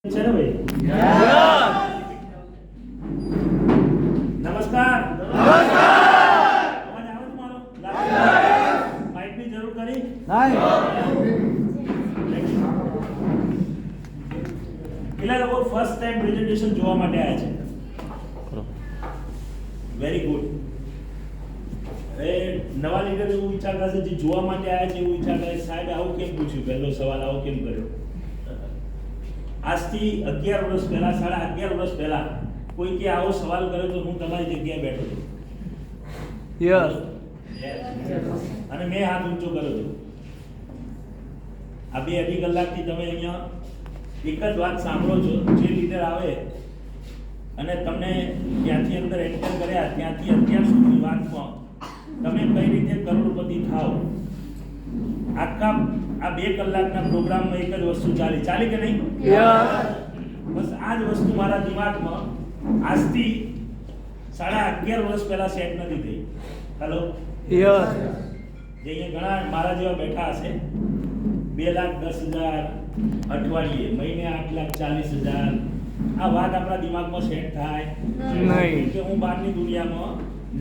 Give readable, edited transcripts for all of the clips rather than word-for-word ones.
છે ને ભાઈ? નમસ્કાર. અવાજ આવે છે મારો? માઇકની જરૂર કરી? કેટલા લોકો ફર્સ્ટ ટાઈમ પ્રેઝન્ટેશન જોવા માટે આવ્યા છે? Very good. હવે નવા લીડર એવું વિચારતા છે જે જોવા માટે આવ્યા છે એવું વિચારતા છે સાહેબ આવું કેમ પૂછ્યું, પહેલો સવાલ આવો કેમ કર્યો? આજથી 11 વર્ષ પહેલા, 11.5 વર્ષ પહેલા કોઈ કે આવો સવાલ કર્યો તો હું તમારી જગ્યાએ બેઠો હતો. અને મેં હાથ ઊંચો કર્યો હતો. આ 2-2.5 કલાકથી તમે અહીંયા એક જ વાત સાંભળો છો. જે લીડર આવે અને તમને ત્યાંથી અંદર એન્ટર કર્યા ત્યાંથી અત્યાર સુધી વાતમાં તમે કઈ રીતે કરોડપતિ થાવ, આખા આ 2 કલાકના પ્રોગ્રામમાં એક જ વસ્તુ ચાલી કે નહીં? બસ આ જ વસ્તુ મારા દિમાગમાં આજથી 11.5 વર્ષ પહેલા સેટ નથી થઈ. હેલો, જે અહીંયા ઘણા મારા જેવા બેઠા હશે, 2,10,000 અઠવાડિયે, મહિને 8,40,000. આ વાત આપણા દિમાગમાં સેટ થાય નહીં કે હું બહારની દુનિયામાં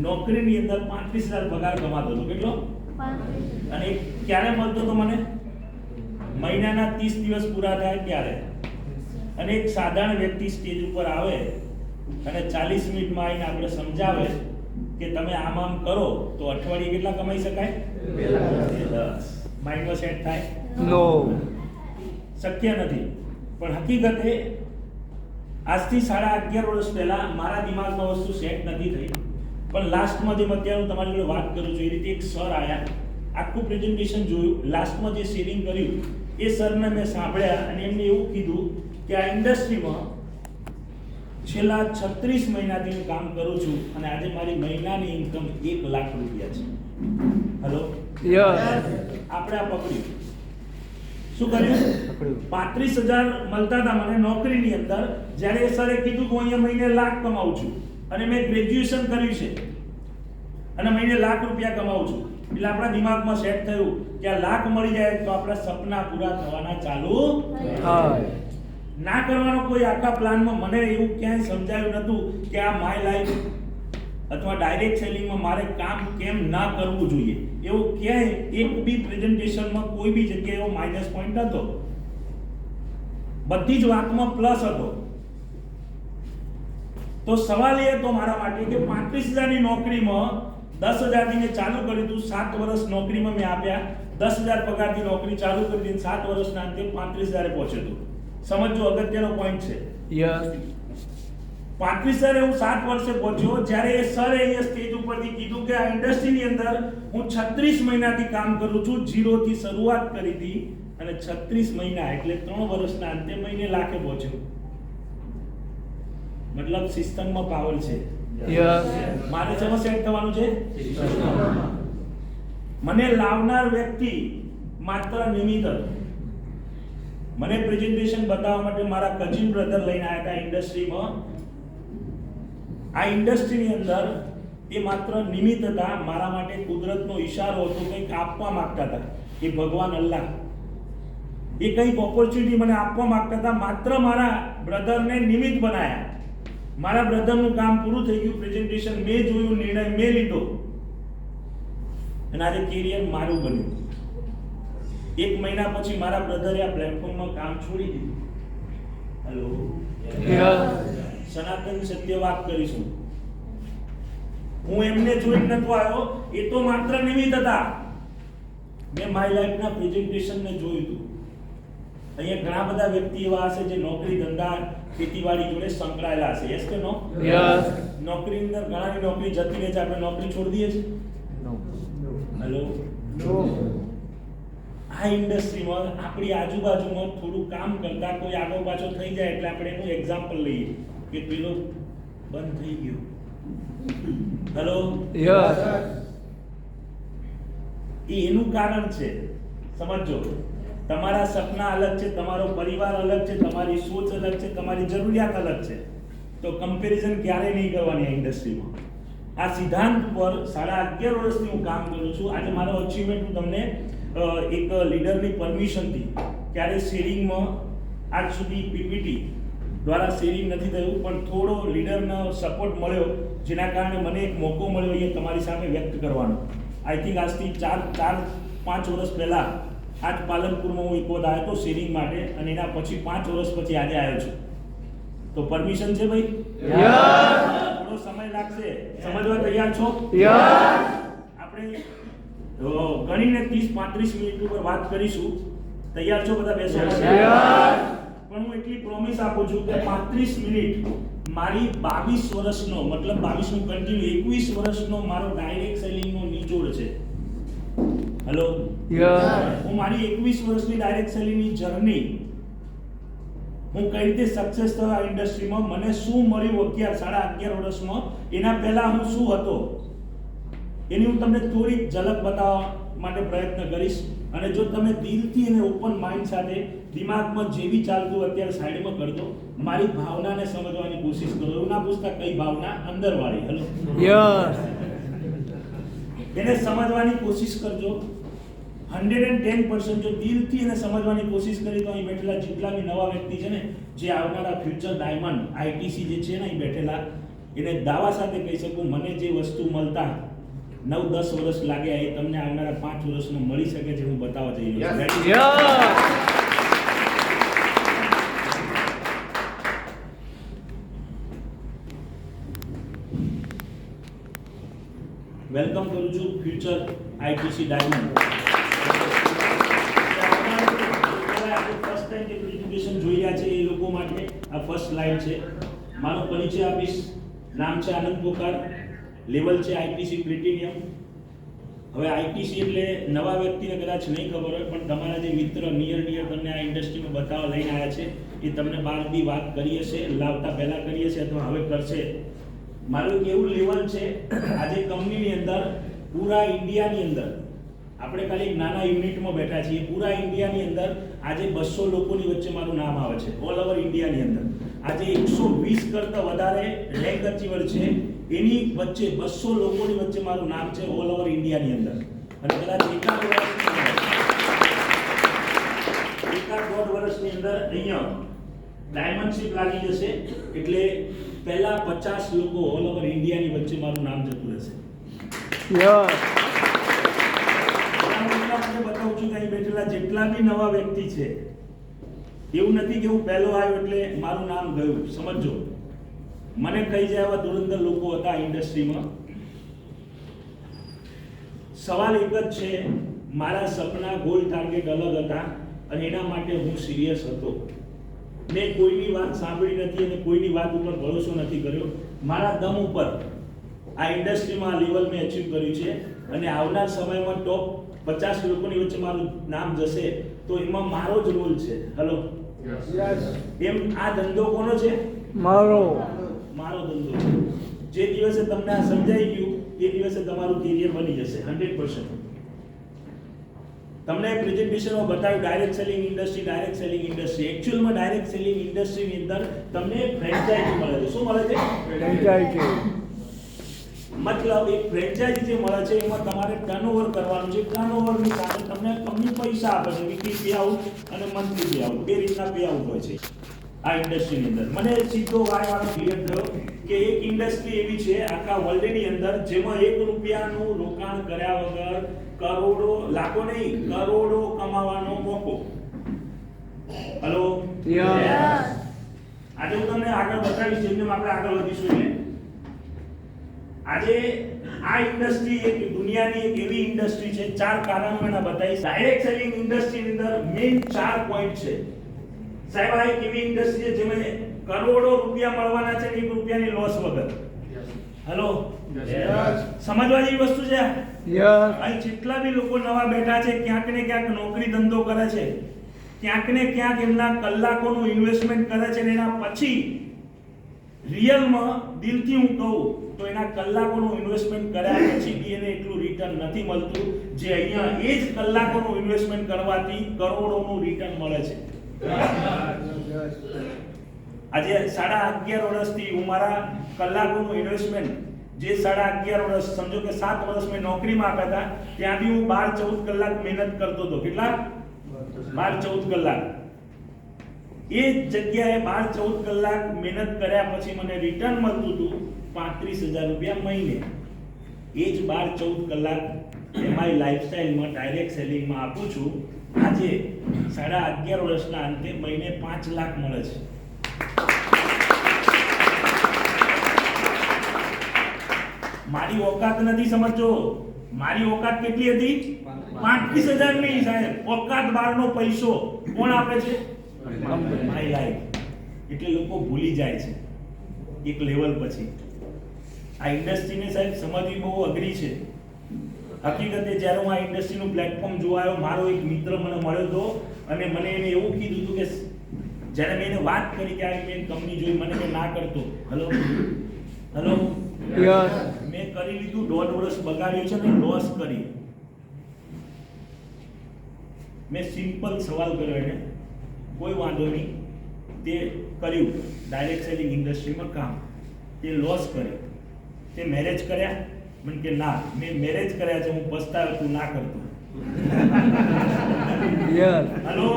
નોકરીની અંદર 35,000 પગાર કમાતો હતો. કેટલો? અને ક્યારે મળતો હતો મને? મહિનાના 30 દિવસ પૂરા થાય ત્યારે. અને એક સાધારણ વ્યક્તિ સ્ટેજ ઉપર આવે અને 40 મિનિટમાં આવીને આપણે સમજાવે કે તમે આમ કરો તો અઠવાડિયે કેટલા કમાઈ શકાય? 10. માઇન્ડમાં સેટ થાય? નો, શક્ય નથી. પણ હકીકતે આજથી 11.5 વર્ષ પહેલા મારા દિમાગમાં વસ્તુ સેટ નથી થઈ. પણ લાસ્ટમાં જે અત્યારે હું તમારી જોડે વાત કરું છું એ રીતે એક સર આવ્યા, આખું પ્રેઝન્ટેશન જોયું, લાસ્ટમાં જે શેરિંગ કર્યું એ સરને મેં સાંભળ્યા અને એમને એવું કીધું કે આ ઇન્ડસ્ટ્રીમાં છેલ્લા 36 મહિનાથી હું કામ કરું છું અને આજે મારી મહિનાની ઇન્કમ 1 લાખ રૂપિયા છે. હેલો, આપણે આ પકડ્યું. શું કર્યું? 35,000 મળતા હતા મને નોકરીની અંદર. જ્યારે એ સરે કીધું કે હું અહીંયા મહિને લાખ કમાઉં છું અને મેં ગ્રેજ્યુએશન કર્યું છે અને મહિને લાખ રૂપિયા કમાઉં છું, એટલે આપણા દિમાગમાં સેટ થયું કે આ લાખ મળી જાય તો આપણા સપના પૂરા થવાના ચાલુ થાય. ના કરવાનો કોઈ આખા પ્લાનમાં મને એવું ક્યાંય સમજાયું નહોતું કે આ માય લાઈફ અથવા ડાયરેક્ટ સેલિંગમાં મારે કામ કેમ ના કરવું જોઈએ. એવું ક્યાંય એક બી પ્રેઝન્ટેશનમાં કોઈ બી જગ્યાએ એવો માઇનસ પોઈન્ટ હતો. બધી જ વાતમાં પ્લસ હતો. તો સવાલ એ હતો મારા માટે કે 35,000ની નોકરીમાં 10,000 થી મેં ચાલુ કર્યું હતું. 7 વર્ષ નોકરીમાં મેં આપ્યા, 10,000 પગારથી નોકરી ચાલુ કરી દીધી. 7 વર્ષના અંતે 35,000 પહોંચ્યો હતો. સમજો, અગત્યનો પોઈન્ટ છે. 35,000 હું 7 વર્ષે પહોંચ્યો. જ્યારે એ સર અહીંયા સ્ટેજ ઉપરથી કીધું કે આ ઇન્ડસ્ટ્રીની અંદર હું 36 મહિનાથી કામ કરું છું, 0 થી શરૂઆત કરી હતી અને 36 મહિના એટલે 3 વર્ષના અંતે મહિને લાખે પહોંચ્યો. મતલબ સિસ્ટમમાં પાવર છે. મારે શેમાં સેટ થવાનું છે? મને લાવનાર વ્યક્તિ માત્ર નિમિત્ત હતો. મને પ્રેઝન્ટેશન બતાવવા માટે મારા કઝિન બ્રધર લઈને આવ્યા હતા ઇન્ડસ્ટ્રીમાં. આ ઇન્ડસ્ટ્રીની અંદર એ માત્ર નિમિત્ત હતા. મારા માટે કુદરતનો ઈશારો હતો, કંઈક આપવા માંગતા હતા. એ ભગવાન અલ્લાહ એ કંઈક ઓપોર્ચ્યુનિટી મને આપવા માંગતા હતા. માત્ર મારા બ્રધરને નિમિત્ત બનાયા. મારા બ્રધરનું કામ પૂરું થઈ ગયું, પ્રેઝન્ટેશન મેં જોયું, નિર્ણય મેં લીધો અને આજે કેરિયર મારું બન્યું. 1 મહિના પછી મારા બ્રધરે આ પ્લેટફોર્મમાં કામ છોડી દીધું. હેલો, સનાતન સત્ય વાત કરીશું. હું એમને જોઈને નતો આવ્યો, એ તો માત્ર નિમિત્ત હતા. મેં માય લાઈફના પ્રેઝન્ટેશનને જોયું હતું. અહીંયા ઘણા બધા વ્યક્તિ એવા હશે જે નોકરી, ધંધા, ખેતીવાડી જોડે સંકળાયેલા હશે. યસ કે નો? નોકરી અંદર ઘણાની નોકરી જતી રહે છે. આપણે નોકરી છોડી દઈએ છીએ? હેલો, આ ઇન્ડસ્ટ્રીમાં આપણી આજુબાજુમાં થોડું કામ કરતા કોઈ આગળ પાછો થઈ જાય એટલે આપણે એનું એક્ઝામ્પલ લઈએ કે પેલો બંધ થઈ ગયો. હેલો, એનું કારણ છે. સમજો, તમારા સપના અલગ છે, તમારો પરિવાર અલગ છે, તમારી સોચ અલગ છે, તમારી જરૂરિયાત અલગ છે. તો કમ્પેરિઝન ક્યારે નહીં કરવાની આ ઇન્ડસ્ટ્રીમાં. આ સિદ્ધાંત પર 11.5 વર્ષથી હું કામ કરું છું. આજે મારો અચીવમેન્ટ હું તમને એક લીડરની પરમિશનથી ક્યારે શેરિંગમાં આજ સુધી પીપીટી દ્વારા શેરિંગ નથી થયું, પણ થોડો લીડરનો સપોર્ટ મળ્યો, જેના કારણે મને એક મોકો મળ્યો અહીંયા તમારી સામે વ્યક્ત કરવાનો. આઈ થિંક આજથી 4-5 વર્ષ પહેલાં આજ પાલનપુરમાં હું એક વખત આવ્યો હતો શેરિંગ માટે, અને એના પછી 5 વર્ષ પછી આજે આવ્યો છું. તો પરમિશન છે ભાઈ? થોડો સમય લાગશે, સમજવા તૈયાર છો? આપણે ગણીને 30-35 મિનિટ ઉપર વાત કરીશું. તૈયાર છો બધા? બેસો. પણ હું એટલી પ્રોમિસ આપું છું કે 35 મિનિટ મારી 22 વર્ષનો, મતલબ 22 નું કન્ટિન્યુ 21 વર્ષનો મારો ડાયરેક્ટ સેલિંગનો નિચોડ છે. હેલો, હું મારી 21 વર્ષની ડાયરેક્ટ સેલિંગની જર્ની, હું કઈ રીતે સક્સેસ થયો આ ઇન્ડસ્ટ્રીમાં, મને શું મળ્યું 11-11.5 વર્ષમાં, એના પહેલા હું શું હતો, એની હું તમને થોડીક ઝલક બતાવવા માટે પ્રયત્ન કરીશ. અને જો તમે દિલથી અને ઓપન માઇન્ડ સાથે દિમાગમાં જે બી ચાલતું અત્યારે સાઈડમાં કરજો, મારી ભાવનાને સમજવાની કોશિશ કરો. એવું ના પૂછતા કઈ ભાવના, અંદરવાળી. હેલો, એને સમજવાની કોશિશ કરજો. 110% જો દિલથી એને સમજવાની કોશિશ કરી તો અહીં બેઠેલા જેટલા બી નવા વ્યક્તિ છે ને, જે આવનારા ફ્યુચર ડાયમંડ આઈટીસી જે છે ને અહીં બેઠેલા, એને દાવા સાથે કહી શકું, મને જે વસ્તુ મળતા 9-10 વર્ષ લાગ્યા, એ તમને આવનારા 5 વર્ષમાં મળી શકે છે. હું બતાવવા જઈ રહ્યો છું. વેલકમ કરું છું future ITC diamond. First time જે પ્રેઝન્ટેશન જોઈ રહ્યા છે એ લોકો માટે આ ફર્સ્ટ સ્લાઇડ છે. મારો પરિચય આપીશ. નામ છે આનંદ પોકાર, લેવલ છે આઈટીસી પ્લેટિનિયમ. હવે આઈટીસી એટલે નવા વ્યક્તિને કદાચ નહીં ખબર હોય, પણ તમારા જે મિત્ર નિયર તમને આ ઇન્ડસ્ટ્રીમાં બતાવવા લઈને આવ્યા છે, એ તમને બહાર બી વાત કરી હશે, લાવતા પહેલા કરી હશે અથવા હવે કરશે. મારું કેવું લેવલ છે, આજે કંપનીની અંદર પૂરા ઇન્ડિયાની અંદર આપણે ખાલી એક નાના યુનિટમાં બેઠા છીએ, પૂરા ઇન્ડિયાની અંદર આજે 200 લોકોની વચ્ચે મારું નામ આવે છે. ઓલ ઓવર ઇન્ડિયાની અંદર આજે 120 કરતાં વધારે રેન્ક અચીવર છે, એની વચ્ચે 200 લોકોની વચ્ચે મારું નામ છે ઓલ ઓવર ઇન્ડિયાની અંદર. અને કદાચ એકાદ દોઢ વર્ષની અંદર અહીંયા ડાયમંડશીપ લાગી જશે, એટલે પહેલા 50 લોકો ઓલ ઓવર ઇન્ડિયાની વચ્ચે મારું નામ જતું રહેશે. બતાવું છું કે અહીં બેઠેલા જેટલા બી નવા વ્યક્તિ છે, એવું નથી કે હું પહેલો આવ્યો એટલે મારું નામ ગયું. સમજો, મને કહી જાય એવા ધુરંધર લોકો હતા ઇન્ડસ્ટ્રીમાં. સવાલ એક જ છે, મારા સપના ગોલ ટાર્ગેટ અલગ હતા અને એના માટે હું સિરિયસ હતો. મેં કોઈની વાત સાંભળી નથી અને કોઈની વાત ઉપર ભરોસો નથી કર્યો. મારા દમ ઉપર આ ઇન્ડસ્ટ્રીમાં આ લેવલ મેં અચીવ કર્યું છે, અને આવનાર સમયમાં ટોપ 50 લોકોની વચ્ચે મારું નામ જશે તો એમાં મારો જ રોલ છે. હેલો, એમ આ ધંધો કોનો છે? મારો ધંધો છે. જે દિવસે તમને આ સમજાઈ ગયું એ દિવસે તમારું કેરિયર બની જશે 100%. તમને પ્રેઝન્ટેશનમાં બતાવ્યું ડાયરેક્ટ સેલિંગ ઇન્ડસ્ટ્રી. એકચ્યુઅલમાં ડાયરેક્ટ સેલિંગ ઇન્ડસ્ટ્રીની અંદર તમને ફ્રેન્ચાઇઝી મળે છે. શું મળે છે? ફ્રેન્ચાઇઝી. મતલબ એક ફ્રેન્ચાઇઝી જે મળે છે એમાં તમારે ટર્નઓવર કરવાનું છે. ટર્નઓવરની સાથે તમને કંપની પૈસા આપે છે, વીકલી પે આઉટ અને મંથલી પે આઉટ, બે રીતના પે આઉટ હોય છે આ ઇન્ડસ્ટ્રીની અંદર. મને સીધો વારવાનો ક્લિયર થયો કે એક ઇન્ડસ્ટ્રી એવી છે આખા વર્લ્ડની અંદર જેમાં ₹1 રોકાણ કર્યા વગર કરોડો, લાખો નહીં કરોડો કમાવાનો મોકો. હેલો, આજે હું તમને આગળ બતાવીશ, જેમ જેમ આપણે આગળ વધીશું એટલે આજે આ ઇન્ડસ્ટ્રી એક દુનિયાની એક એવી ઇન્ડસ્ટ્રી છે, 4 કારણો એના બતાવીશ. ડાયરેક્ટ સેલિંગ ઇન્ડસ્ટ્રીની અંદર મેઇન 4 પોઈન્ટ છે. સાહેબ, આ એક એવી ઇન્ડસ્ટ્રી છે જેમાં કરોડો રૂપિયા મળવાના છે, ₹1 લોસ વગર. હેલો, સમજવા જેવી વસ્તુ છે. અહીં જેટલા બી લોકો નવા બેઠા છે, ક્યાંક ને ક્યાંક નોકરી ધંધો કરે છે, ક્યાંક ને ક્યાંક એમના કલાકોનું ઇન્વેસ્ટમેન્ટ કરે છે, અને એના પછી રિયલમાં દિલથી હું કહું તો એના કલાકોનું ઇન્વેસ્ટમેન્ટ કર્યા પછી બી એને એટલું રિટર્ન નથી મળતું જે અહીંયા એ જ કલાકોનું ઇન્વેસ્ટમેન્ટ કરવાથી કરોડોનું રિટર્ન મળે છે. આજે 11.5 વર્ષથી હું મારા કલાકોનું ઇન્વેસ્ટમેન્ટ જે 11.5 વર્ષ, સમજો કે 7 વર્ષ મેં નોકરીમાં આપ્યા હતા, ત્યાં બી હું 12-14 કલાક મહેનત કરતો હતો. કેટલા? 12-14 કલાક. એ જગ્યાએ 12-14 કલાક મહેનત કર્યા પછી મને રિટર્ન મળતું હતું 35,000 રૂપિયા મહિને. એ જ 12-14 કલાક એમઆઈ લાઈફસ્ટાઈલમાં ડાયરેક્ટ સેલિંગમાં આપું છું. આજે 11.5 વર્ષના અંતે મહિને 5 લાખ મળે છે. મારી ઓકાત નથી, સમજો. મારી ઓકાત કેટલી હતી? 35,000 નહીં સાહેબ. ઓકાત બહારનો પૈસો કોણ આપે છે? My life. એટલે લોકો ભૂલી જાય છે એક લેવલ પછી. આ ઇન્ડસ્ટ્રીને સાહેબ સમજવી બહુ અઘરી છે. હકીકતે જ્યારે હું આ ઇન્ડસ્ટ્રીનું પ્લેટફોર્મ જોવા આવ્યો, મારો એક મિત્ર મને મળ્યો હતો અને મને એને એવું કીધું હતું કે જ્યારે મેં એને વાત કરી કે આ મેં કંપની જોઈ, મને કે ના કરતો. હેલો મેં કરી લીધું, 1.5 વર્ષ બગાડ્યું છે ને લોસ કરી. મેં સિમ્પલ સવાલ કર્યો એને, કોઈ વાંધો નહીં, તે કર્યું ડાયરેક્ટ સેલિંગ ઇન્ડસ્ટ્રીમાં કામ, તે લોસ કર્યું. તે મેરેજ કર્યા? મને કે ના, મેં મેરેજ કર્યા છે, હું પસ્તાવ તું ના કરતો. હેલો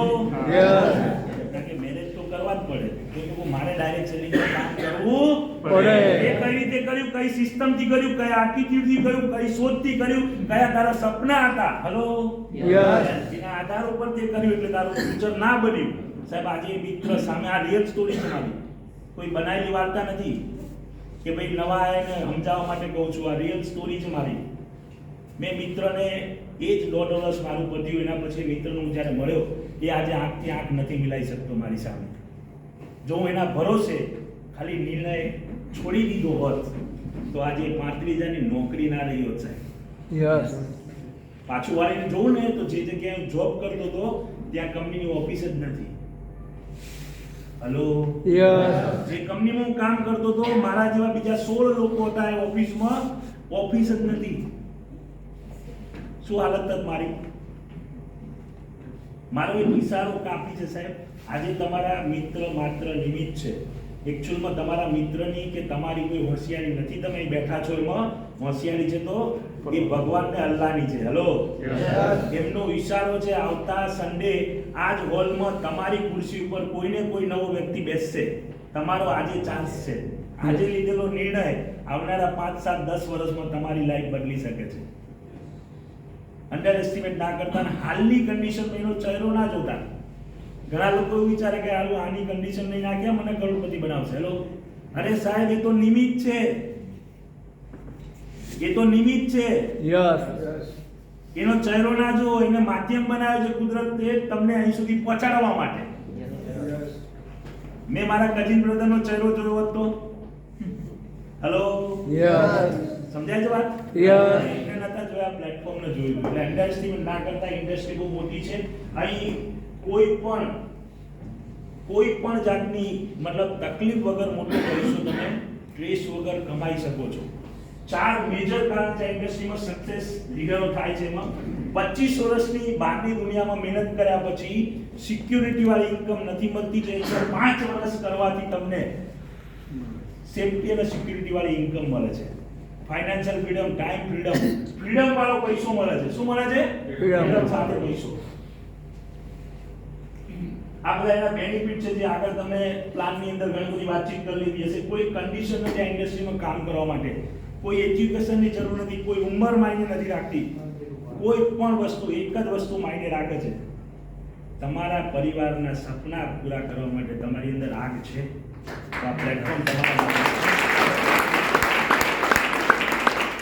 કારણ કે મેરેજ તો કરવા જ પડે. તો મારે ડાયરેક્ટ સેલિંગમાં કામ કરવું પડે. એ કઈ રીતે કર્યું, કઈ સિસ્ટમથી કર્યું, કયા એટીટ્યુડથી કર્યું, કઈ સોચથી કર્યું, કયા તારા સપના હતા, હેલો એના આધાર ઉપર તે કર્યું એટલે તારું ફ્યુચર ના બન્યું. સાહેબ આજે મિત્ર સામે આ રિયલ સ્ટોરી છે મારી, કોઈ બનાવેલી વાર્તા નથી કે ભાઈ નવા આવીને સમજાવવા માટે કહું છું. આ રિયલ સ્ટોરી છે મારી. મેં મિત્રને એ જ 1.5 વર્ષ મારું પત્યું, એના પછી મિત્રને હું જ્યારે મળ્યો એ આજે આંખથી આંખ નથી મિલાઈ શકતો મારી સામે. જો હું એના ભરોસે ખાલી નિર્ણય છોડી દીધો હોત તો આજે 35,000ની નોકરી ના રહી હોત સાહેબ. પાછું વાળીને જોઉં ને તો જે જગ્યાએ હું જોબ કરતો હતો ત્યાં કંપનીની ઓફિસ જ નથી. હેલો જે કંપનીમાં હું કામ કરતો હતો મારા જેવા બીજા 16 લોકો હતા એ ઓફિસમાં, ઓફિસ જ નથી. શું હાલત હતી મારી? મારો એક ઈશારો કાપી છે સાહેબ. આજે તમારા મિત્ર માત્ર નિમિત્ત છે. એકચ્યુઅલમાં તમારા મિત્રની કે તમારી કોઈ હોશિયારી નથી. તમે બેઠા છો એમાં હોશિયારી છે તો એ ભગવાન ને અલ્લાહની છે. હેલો એમનો ઈશારો છે. આવતા સન્ડે આ જ હોલમાં તમારી ખુરશી ઉપર કોઈને કોઈ નવો વ્યક્તિ બેસશે. તમારો આજે ચાન્સ છે. આજે લીધેલો નિર્ણય આવનારા 5, 7, 10 વર્ષમાં તમારી લાઈફ બદલી શકે છે. અંડર એસ્ટિમેટ ના કરતા. હાલની કન્ડિશનમાં એનો ચહેરો ના જોતા. ઘણા લોકો એવું વિચારે કે હાલ આની કન્ડિશન નહીં નાખ્યા મને કરોડપતિ બનાવશે. હેલો અરે સાહેબ એ તો નિમિત્ત છે, એ તો નિમિત્ત છે. એનો ચહેરો ના જો, એને માધ્યમ બનાવ્યો છે કુદરતે તમને અહીં સુધી પહોંચાડવા માટે. મેં મારા કઝિન બ્રધરનો ચહેરો જોયો હોત તો હેલો સમજાય છે વાત? એને નતા જોયા, પ્લેટફોર્મને જોયું. એટલે અંડરસ્ટિમેટ ના કરતા. ઇન્ડસ્ટ્રી બહુ મોટી છે. અહીં કોઈ પણ જાતની મતલબ તકલીફ વગર મોટો પૈસો તમે ટ્રેસ વગર કમાઈ શકો છો. 4 મેજર કારણ છે ઇન્ડસ્ટ્રીમાં સક્સેસ લીડરો થાય છે. એમાં 25 વર્ષની બહારની દુનિયામાં મહેનત કર્યા પછી સિક્યુરિટી વાળી ઇન્કમ નથી મળતી. જે 5 વર્ષ કરવાથી તમને સેફટી અને સિક્યુરિટી વાળી ઇન્કમ મળે છે. Financial freedom, time freedom, freedom વાળો પૈસો મળે છે. શું મળે છે? ફ્રીડમ સાથે પૈસો. આ બધા એના બેનિફિટ છે જે આગળ તમે પ્લાનની અંદર ઘણી બધી વાતચીત કરી લીધી હશે. કોઈ કન્ડિશન નથી આ ઇન્ડસ્ટ્રીમાં કામ કરવા માટે. કોઈ એજ્યુકેશનની જરૂર નથી, કોઈ ઉંમર માયને નથી રાખતી. કોઈ પણ વસ્તુ એક જ વસ્તુ માયને રાખે છે, તમારા પરિવારના સપના પૂરા કરવા માટે તમારી અંદર આગ છે તો આ પ્લેટફોર્મ તમારા માટે.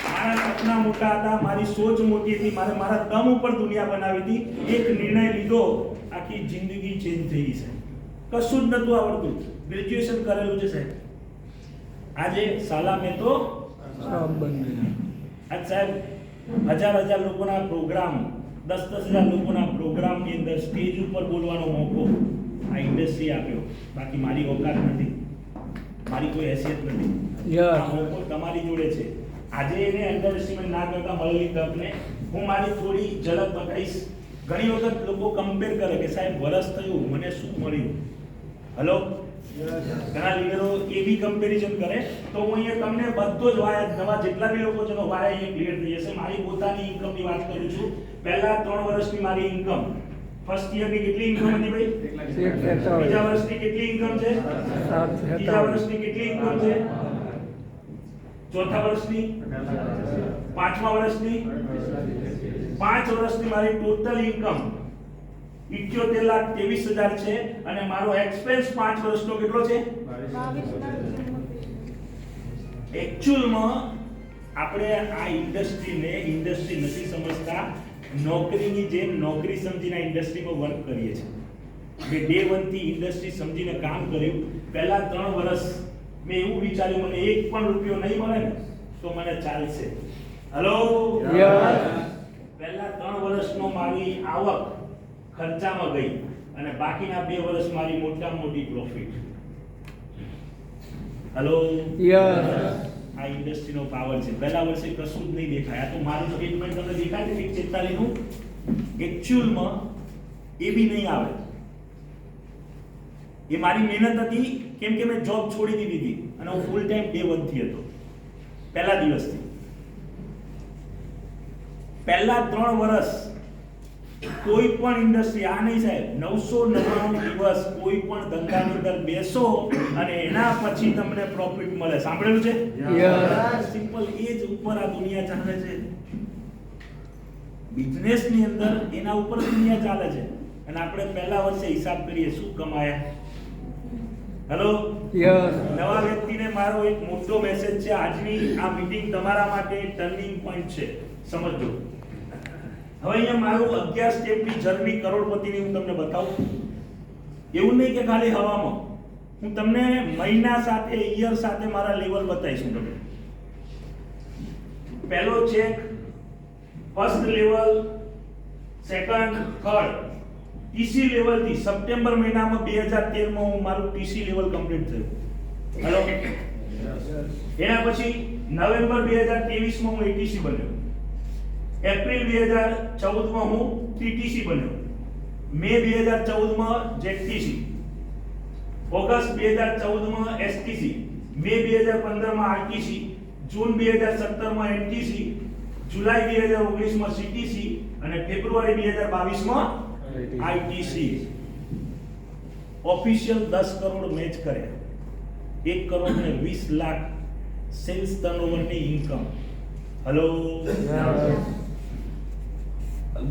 મારા સપના મોટા હતા, મારી સોચ મોટી હતી, મારે મારા દમ ઉપર દુનિયા બનાવી હતી. એક નિર્ણય લીધો, આખી જિંદગી ચેન્જ થઈ ગઈ છે. કશું જ નતું આવડતું, ગ્રેજ્યુએશન કરેલું છે સાહેબ. આજે સાલા મેં તો આજ સાહેબ હજાર લોકોના પ્રોગ્રામ, 10,000 લોકોના પ્રોગ્રામની અંદર સ્ટેજ ઉપર બોલવાનો મોકો આ ઇન્ડસ્ટ્રી આપ્યો. બાકી મારી ઓકાત નથી, મારી કોઈ હેસિયત નથી. આ મોકો તમારી જોડે છે. આજે એને અંડર એસ્ટિમેટ ના કરતા મળેલી તકને હું મારી થોડી ઝલક બતાવીશ. ઘણી વખત લોકો કમ્પેર કરે કે સાહેબ વરસ થયું મને શું મળ્યું. હેલો ઘણા લીડરો એ બી કમ્પેરિઝન કરે. તો હું અહીંયા તમને બધો જ વાય નવા જેટલા બી લોકો છે એનો વાય અહીંયા ક્લિયર થઈ જશે. મારી પોતાની ઇન્કમની વાત કરું છું. પહેલા 3 વર્ષની મારી ઇન્કમ ફર્સ્ટ યરની કેટલી ઇન્કમ હતી ભાઈ? 143. બીજા વર્ષની કેટલી ઇન્કમ છે? 747. ત્રીજા વર્ષની કેટલી ઇન્કમ છે? ચોથા વર્ષની? પાંચમા વર્ષની? 5 વર્ષની મારી ટોટલ ઇન્કમ 78,23,000 છે અને મારો એક્સપેન્સ 5 વર્ષનો કેટલો છે? એકચ્યુઅલમાં આપણે આ ઇન્ડસ્ટ્રી નથી સમજતા. નોકરીની જેમ નોકરી સમજીને ઇન્ડસ્ટ્રીમાં વર્ક કરીએ છીએ. મેં ડે 1 થી ઇન્ડસ્ટ્રી સમજીને કામ કર્યું. પહેલા 3 વર્ષ મેં એવું વિચાર્યું મને 1 પણ રૂપિયો નહીં મળે ને તો મને ચાલશે. હેલો, પહેલા 3 વર્ષનો મારી આવક ખર્ચામાં ગઈ અને બાકીના 2 વર્ષ મારી મોટી પ્રોફિટ. હેલો, આ ઇન્ડસ્ટ્રીનો પાવર છે. પહેલા વર્ષે કશું જ નહીં દેખાય. આ તો મારું સ્ટેટમેન્ટ તમને દેખાય છે 46 નું. એકચ્યુઅલમાં એ બી નહીં આવે. એ મારી મહેનત હતી કેમ કે મેં જોબ છોડી દીધી હતી અને હું ફૂલ ટાઈમ ડે 1 થી હતો. પહેલા દિવસથી પહેલા 3 વર્ષ કોઈ પણ ઇન્ડસ્ટ્રી આ નહીં સાહેબ 999 દિવસ કોઈ પણ ધંધાની અંદર બેસો અને એના પછી તમને પ્રોફિટ મળે. સાંભળેલું છે? સિમ્પલ. એ જ ઉપર આ દુનિયા ચાલે છે. બિઝનેસ ની અંદર એના ઉપર દુનિયા ચાલે છે અને આપણે પહેલા વર્ષે હિસાબ કરીએ શું કમાયા. હેલો, નવા વ્યક્તિને મારો એક મોટો મેસેજ છે. આજની આ મીટિંગ તમારા માટે ટર્નિંગ પોઈન્ટ છે. સમજો. હવે અહીંયા મારું 11 સ્ટેપની જર્ની કરોડપતિની હું તમને બતાવું. એવું નહીં કે ખાલી હવામાં. હું તમને મહિના સાથે યર સાથે મારા લેવલ બતાવીશ. હું તમને પહેલો check first level, second, third TC level થી સપ્ટેમ્બર મહિનામાં 2013 માં હું મારું ટીસી લેવલ કમ્પ્લીટ થયું. હેલો, એના પછી નવેમ્બર 2023 માં હું એટીસી બન્યો. એપ્રિલ 2014 માં હું ટીટીસી બન્યો. મે 2014 માં જેટીસી. ઓગસ્ટ 2014 માં એસટીસી. મે 2015 માં આરટીસી. જૂન 2017 માં એનટીસી. જુલાઈ 2019 માં સીટીસી અને ફેબ્રુઆરી 2022 માં આઈટીસી. ઓફિશિયલ 10 કરોડ મેચ કર્યા. 1 કરોડ ને 20 લાખ સેલ્સ ટર્નઓવરની ઇન્કમ. હેલો,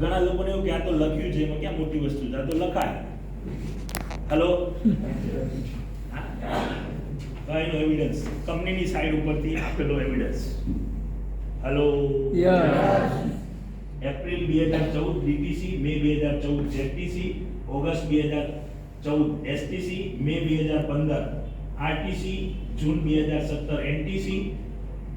ઘણા લોકોને એવું કે આ તો લખ્યું છે એમાં ક્યાં મોટી વસ્તુ છે, આ તો લખાય. હેલો, કઈનો એવિડન્સ કંપનીની સાઈડ ઉપરથી આપેલો એવિડન્સ. હેલો, એપ્રિલ 2014 ડીટીસી, મે 2014 જેટીસી, ઓગસ્ટ 2014 એસટીસી, મે 2015 આરટીસી, જૂન 2017 એનટીસી,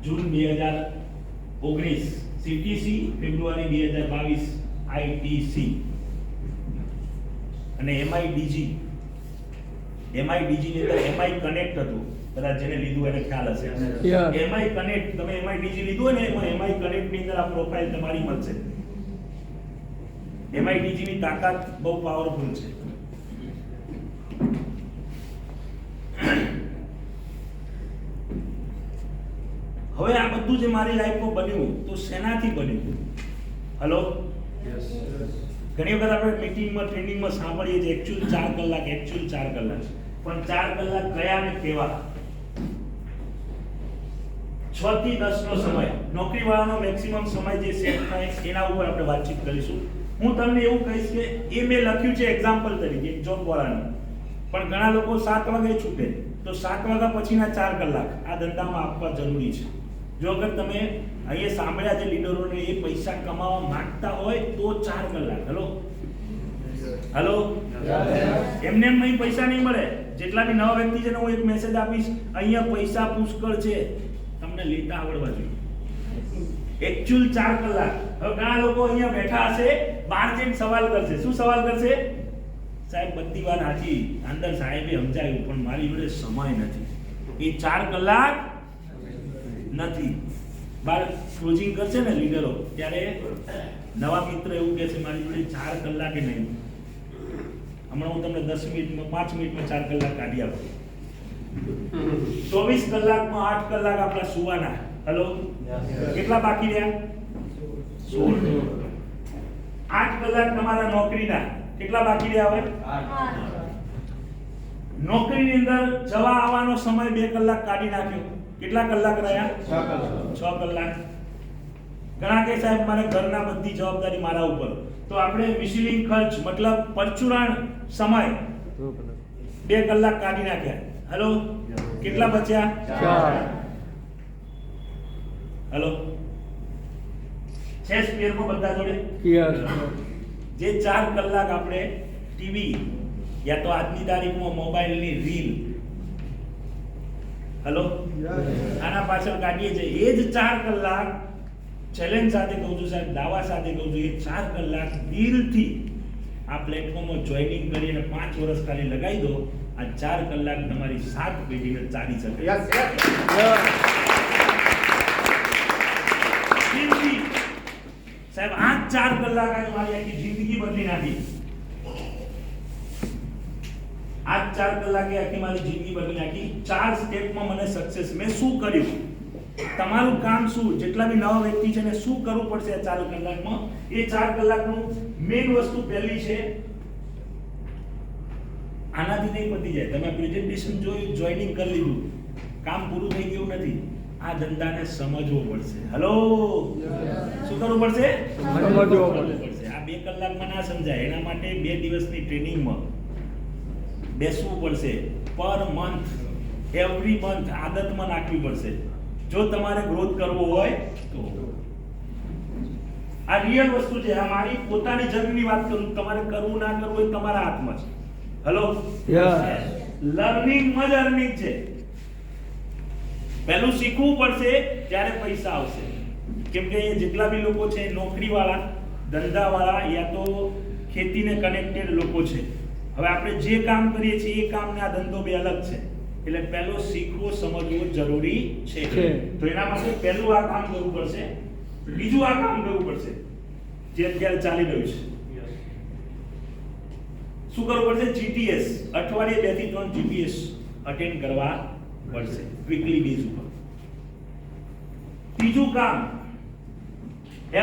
જૂન 2019 સીટીસી, ફેબ્રુઆરી 2022 આઈટીસી અને એમઆઈડીજી ની અંદર એમઆઈ કનેક્ટ હતું. કદાચ જેને લીધું એને ખ્યાલ હશે. એમઆઈ કનેક્ટ, તમે એમઆઈડીજી લીધું હોય ને એમાં એમઆઈ કનેક્ટ ની અંદર આ પ્રોફાઇલ તમારી મળશે. એમઆઈડીજી ની તાકાત બહુ પાવરફુલ છે. હવે આ બધું જે મારી લાઈફમાં બન્યું તો શેનાથી બન્યું? હેલો, ઘણી વખત આપણે મીટિંગમાં ટ્રેનિંગમાં સાંભળીએ છીએ એકચ્યુઅલ 4 કલાક, પણ 4 કલાક કયા ને કેવા? 6 થી 10 નો સમય, નોકરી વાળાનો મેક્સિમમ સમય જે સેટ થાય એના ઉપર આપણે વાતચીત કરીશું. હું તમને એવું કહીશ કે એ મેં લખ્યું છે એક્ઝામ્પલ તરીકે એક જોબ વાળાનું, પણ ઘણા લોકો 7 વાગે છૂટે તો 7 વાગ્યા પછીના 4 કલાક આ ધંધામાં આપવા જરૂરી છે. જો અગર તમે અહીંયા સાંભળ્યા છે લીડરોને એ પૈસા કમાવા માંગતા હોય તો 4 કલાક. હેલો, એમને એમ નહીં પૈસા નહીં મળે. જેટલા બી નવા વ્યક્તિ છે ને હું એક મેસેજ આપીશ, અહીંયા પૈસા પુષ્કળ છે, તમને લેતા આવડવા જોઈએ. એકચ્યુઅલ 4 કલાક. હવે ઘણા લોકો અહીંયા બેઠા હશે, બહાર જઈને સવાલ કરશે. શું સવાલ કરશે? સાહેબ બધી વાત સાચી, અંદર સાહેબે સમજાવ્યું પણ મારી જોડે સમય નથી. એ 4 કલાક નથી. બાર ક્લોઝિંગ કરશે ને લીડરો ત્યારે નવા મિત્ર એવું કહે છે મારી જોડે 4 કલાકે નહીં. હમણાં હું તમને 10 મિનિટમાં 5 મિનિટમાં 4 કલાક કાઢી આપું. 24 કલાકમાં 8 કલાક આપણા સુવાના. હેલો, કેટલા બાકી રહ્યા? 16. 8 કલાક તમારા નોકરીના કેટલા બાકી રહ્યા હવે? નોકરીની અંદર જવા આવવાનો સમય 2 કલાક કાઢી નાખ્યો. કેટલા કલાક રહ્યા? 6 કલાક. ઘણા કે સાહેબ મારે ઘરના બધી જવાબદારી મારા ઉપર, તો આપણે મિસલિંગ ખર્ચ મતલબ પરચુરણ સમય 2 કલાક કાઢી નાખ્યા. હેલો, કેટલા બચ્યા? 4. હેલો, છે સ્પેરમાં બધા જોડે? યસ. જે 4 કલાક આપણે ટીવી યા તો આજની તારીખમાં મોબાઈલની રીલ, હેલો, આના પાછળ કાઢીએ છીએ, એ જ 4 કલાક ચેલેન્જ સાથે કહું છું સાહેબ, દાવા સાથે કહું છું, એ 4 કલાક દિલથી આ પ્લેટફોર્મમાં જોઈનિંગ કરીને 5 વર્ષ ખાલી લગાવી દો, આ 4 કલાક તમારી 7 પેઢીને ચાલી શકે. દિલથી સાહેબ, આ 4 કલાક આજે મારી આખી જિંદગી બદલી નાખી. આ 4 કલાકે આખી મારી જિંદગી બદલી નાખી. 4 સ્ટેપમાં મને સક્સેસ. મેં શું કર્યું? તમારું કામ શું? જેટલા બી નવા વ્યક્તિ છે ને શું કરવું પડશે આ 4 કલાકમાં? એ 4 કલાકનું મેઇન વસ્તુ પહેલી છે, આનાથી નહીં પતી જાય. તમે પ્રેઝન્ટેશન જોઈ, જોઈનિંગ કરી લીધું, કામ પૂરું થઈ ગયું નથી. આ ધંધાને સમજવો પડશે. હેલો, શું કરવું પડશે? સમજવો પડશે. આ 2 કલાકમાં ના સમજાય, એના માટે 2 દિવસની ટ્રેનિંગમાં બેસવું પડશે. પર મંથ, એવરી મંથ આદતમાં નાખવી પડશે જો તમારે ગ્રોથ કરવો હોય તો. આ રિયલ વસ્તુ છે. આ મારી પોતાની જર્નીની વાત કરું. તમારે કરવું ના કરવું એ તમારા હાથમાં છે. હેલો, લર્નિંગ જ અર્નિંગ છે. પહેલું શીખવું પડશે, ત્યારે પૈસા આવશે. કેમ કે જેટલા બી લોકો છે, નોકરીવાળા, ધંધાવાળા યા તો ખેતીને કનેક્ટેડ લોકો છે. હવે આપણે જે કામ કરીએ છીએ એ કામ ને આ ધંધો બે અલગ છે. એટલે પહેલો શીખવો, સમજવો જરૂરી છે. તો એના માટે પહેલું આ કામ કરવું પડશે, બીજું આ કામ કરવું પડશે જે અત્યારે ચાલી રહ્યું છે. શું કરવું પડશે? જીટીએસ, અઠવાડિયે 2 થી 3 જીપીએસ અટેન્ડ કરવા પડશે વીકલી બેઝ ઉપર. ત્રીજું કામ,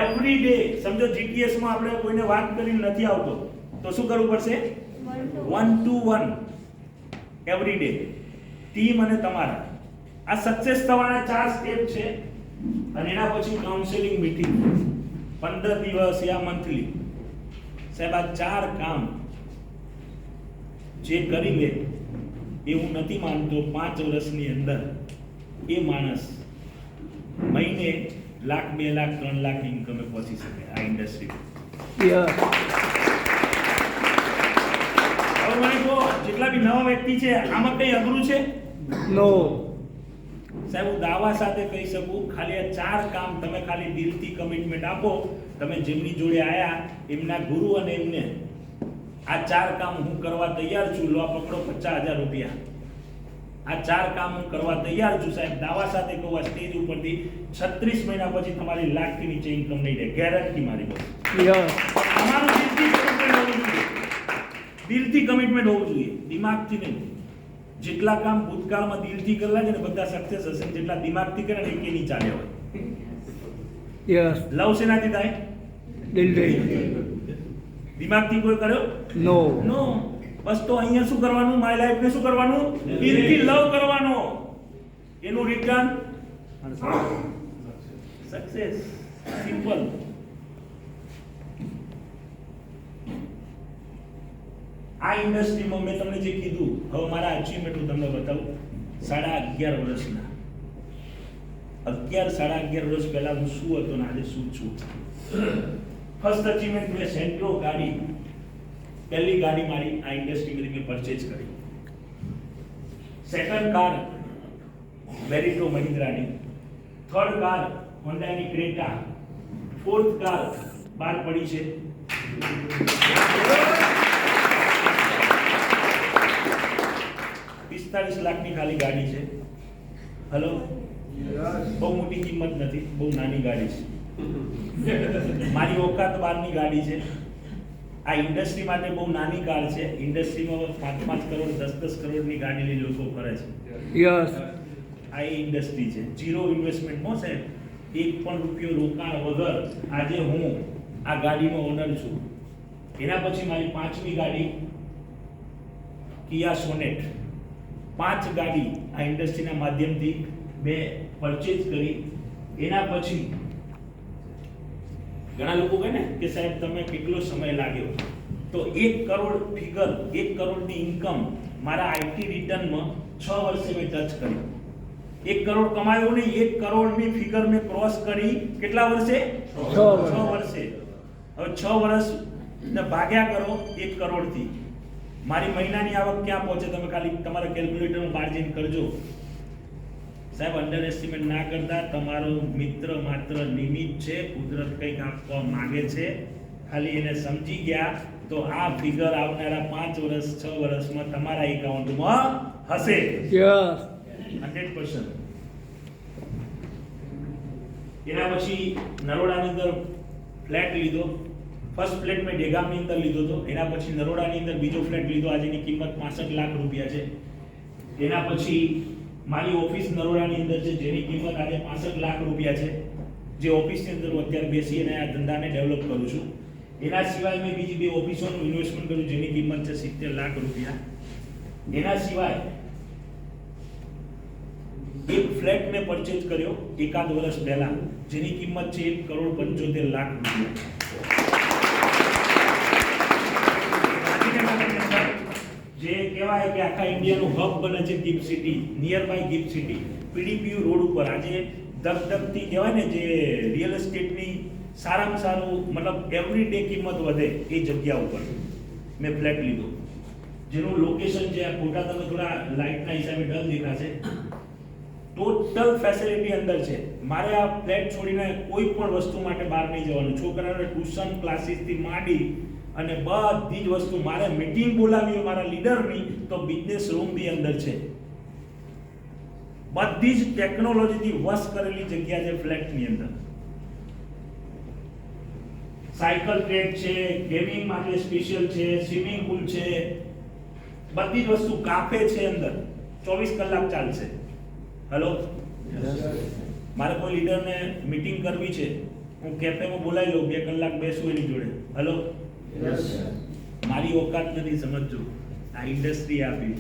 એવરી ડે. સમજો જીટીએસ માં આપણે કોઈને વાત કરીને નથી આવતો તો શું કરવું પડશે? 1-to-1 એવરી ડે, ટીમ અને તમારા. આ સક્સેસ થવાના 4 સ્ટેપ છે. અને એના પછી કાઉન્સેલિંગ મીટિંગ 15 દિવસ યા મંથલી. સાહેબ, આ 4 કામ જે કરી લે એ હું નથી માનતો 5 વર્ષની અંદર એ માણસ મહિને લાખ, 2 લાખ, 3 લાખ ઇન્કમે પહોંચી શકે આ ઇન્ડસ્ટ્રી. જેટલા બી નવા વ્યક્તિ છે, આમાં કઈ અઘરું છે? નો સાહેબ, હું દાવા સાથે કહી શકું, ખાલી આ 4 કામ તમે ખાલી દિલથી કમિટમેન્ટ આપો. તમે જેમની જોડે આયા એમના ગુરુ અને એમને આ 4 કામ હું કરવા તૈયાર છું, લો પકડો 50,000 રૂપિયા. આ 4 કામ હું કરવા તૈયાર છું સાહેબ. દાવા સાથે કહું, આ સ્ટેજ ઉપરથી 36 મહિના પછી તમારી લાખથી નીચે ઇન્કમ નહીં રહે, ગેરંટી મારી પાસે. તમારું દિલથી કમિટમેન્ટ હોવું જોઈએ, દિમાગથી નહીં. જેટલા કામ ભૂતકાળમાં દિલથી કરેલા છે ને બધા સક્સેસ હશે, જેટલા દિમાગથી કરે ને એ નહીં ચાલે હોય. લવ શેનાથી થાય? દિમાગથી કોઈ કર્યો? નો. બસ તો અહીંયા શું કરવાનું? માય લાઈફને શું કરવાનું? દિલથી લવ કરવાનો. એનું રિટર્ન સક્સેસ. સિમ્પલ. આ ઇન્ડસ્ટ્રીમાં મેં તમને જે કીધું, હવે મારા અચીવમેન્ટ હું તમને બતાવું. 11.5 વર્ષના, 11.5 વર્ષ પહેલા હું શું હતો ને આજે શું છું. ફર્સ્ટ અચીવમેન્ટ, મેં સેન્ટ્રો ગાડી, પહેલી ગાડી મારી આ ઇન્ડસ્ટ્રીમાંથી મેં પરચેઝ કરી. સેકન્ડ કાર બેરિટો મહિન્દ્રાની. થર્ડ કાર હોન્ડાની ક્રેટા. ફોર્થ કાર બહાર પડી છે. 45 લાખની ખાલી ગાડી છે. હેલો, બહુ મોટી કિંમત નથી, બહુ નાની ગાડી છે. મારી ઓકાત બહારની ગાડી છે. આ ઇન્ડસ્ટ્રી માટે બહુ નાની કાર છે. ઇન્ડસ્ટ્રીમાં 5-5 કરોડ, 10-10 કરોડની ગાડી લઈ લોકો ફરે છે. આ ઇન્ડસ્ટ્રી છે. ઝીરો ઇન્વેસ્ટમેન્ટમાં સાહેબ, 1 પણ રૂપિયો રોકાણ વગર આજે હું આ ગાડીનો ઓનર છું. એના પછી મારી 5મી ગાડી કિયા સોનેટ, 5 ગાડી આ ઇન્ડસ્ટ્રીના માધ્યમથી મેં પરચેઝ કરી. એના પછી ઘણા લોકો કહે ને કે સાહેબ તમે કેટલો સમય લાગ્યો, તો 1 કરોડ ફિગર, 1 કરોડની ઇન્કમ મારા આઈટી રિટર્નમાં 6 વર્ષે મેં ટચ કરી. 1 કરોડ કમાયો નહીં, 1 કરોડની ફિગર મેં ક્રોસ કરી કેટલા વર્ષે? 6 વર્ષે. હવે 6 વર્ષ ને ભાગ્યા કરો 1 કરોડથી, મારી મહિનાની આવક ક્યાં પહોંચે? તમે ખાલી તમારા કેલ્ક્યુલેટરનું માર્જિન કરજો. સાહેબ અંડર એસ્ટિમેટ ના કરતા, તમારો મિત્ર માત્ર નિમિત્ત છે, કુદરત કંઈક આપવા માંગે છે, ખાલી એને સમજી ગયા તો આ ફિગર આવનારા 5 વર્ષ 6 વર્ષમાં તમારા એકાઉન્ટમાં હશે. 100%. એના પછી નરોડાની અંદર ફ્લેટ લીધો. ફર્સ્ટ ફ્લેટ મેં ડેગામની અંદર લીધો હતો. એના પછી નરોડાની અંદર બીજો ફ્લેટ લીધો, આજની કિંમત 65 લાખ રૂપિયા છે. એના પછી મારી ઓફિસ નરોડાની અંદર છે, જેની કિંમત આજે 65 લાખ રૂપિયા છે, જે ઓફિસની અંદર હું અત્યારે બેસી અને આ ધંધાને ડેવલપ કરું છું. એના સિવાય મેં બીજી 2 ઓફિસોનું ઇન્વેસ્ટમેન્ટ કર્યું, જેની કિંમત છે 70 લાખ રૂપિયા. એના સિવાય એક ફ્લેટ મેં પરચેઝ કર્યો એકાદ વર્ષ પહેલા, જેની કિંમત છે 1 કરોડ 75 લાખ રૂપિયા. જે કહેવાય કે આખા ઇન્ડિયાનું હબ બને છે gift city, near by gift city, PDPU road ઉપર. આજે ધગધગતી કહેવાય ને, જે રિયલ એસ્ટેટની સારામાં સારું મતલબ એવરી ડે કિંમત વધે એ જગ્યા ઉપર મેં ફ્લેટ લીધો, જેનું લોકેશન છે, આ ફોટા તમે થોડા લાઇટના હિસાબે ડલ દેખાશે, ટોટલ ફેસિલિટી અંદર છે. મારે આ ફ્લેટ છોડીને કોઈ પણ વસ્તુ માટે બહાર નહીં જવાનું. છોકરાઓને ટ્યુશન ક્લાસીસથી માંડી અને બધી જ વસ્તુ, મારે મીટિંગ બોલાવી હોય મારા લીડરની તો બિઝનેસ રૂમ બી અંદર છે. બધી જ ટેકનોલોજીથી વશ કરેલી જગ્યા છે ફ્લેટની અંદર. સાયકલ ટ્રેક છે, ગેમિંગ માટે સ્પેશિયલ છે, સ્વિમિંગ પૂલ છે, બધી જ વસ્તુ, કાફે છે અંદર, 24 કલાક ચાલશે. હેલો, મારે કોઈ લીડરને મીટિંગ કરવી છે, હું કેફેમાં બોલાવી લઉં, 2 કલાક બેસું એની જોડે. હેલો, મારી ઓકાત નથી, સમજજો. આ ઇન્ડસ્ટ્રી આપી,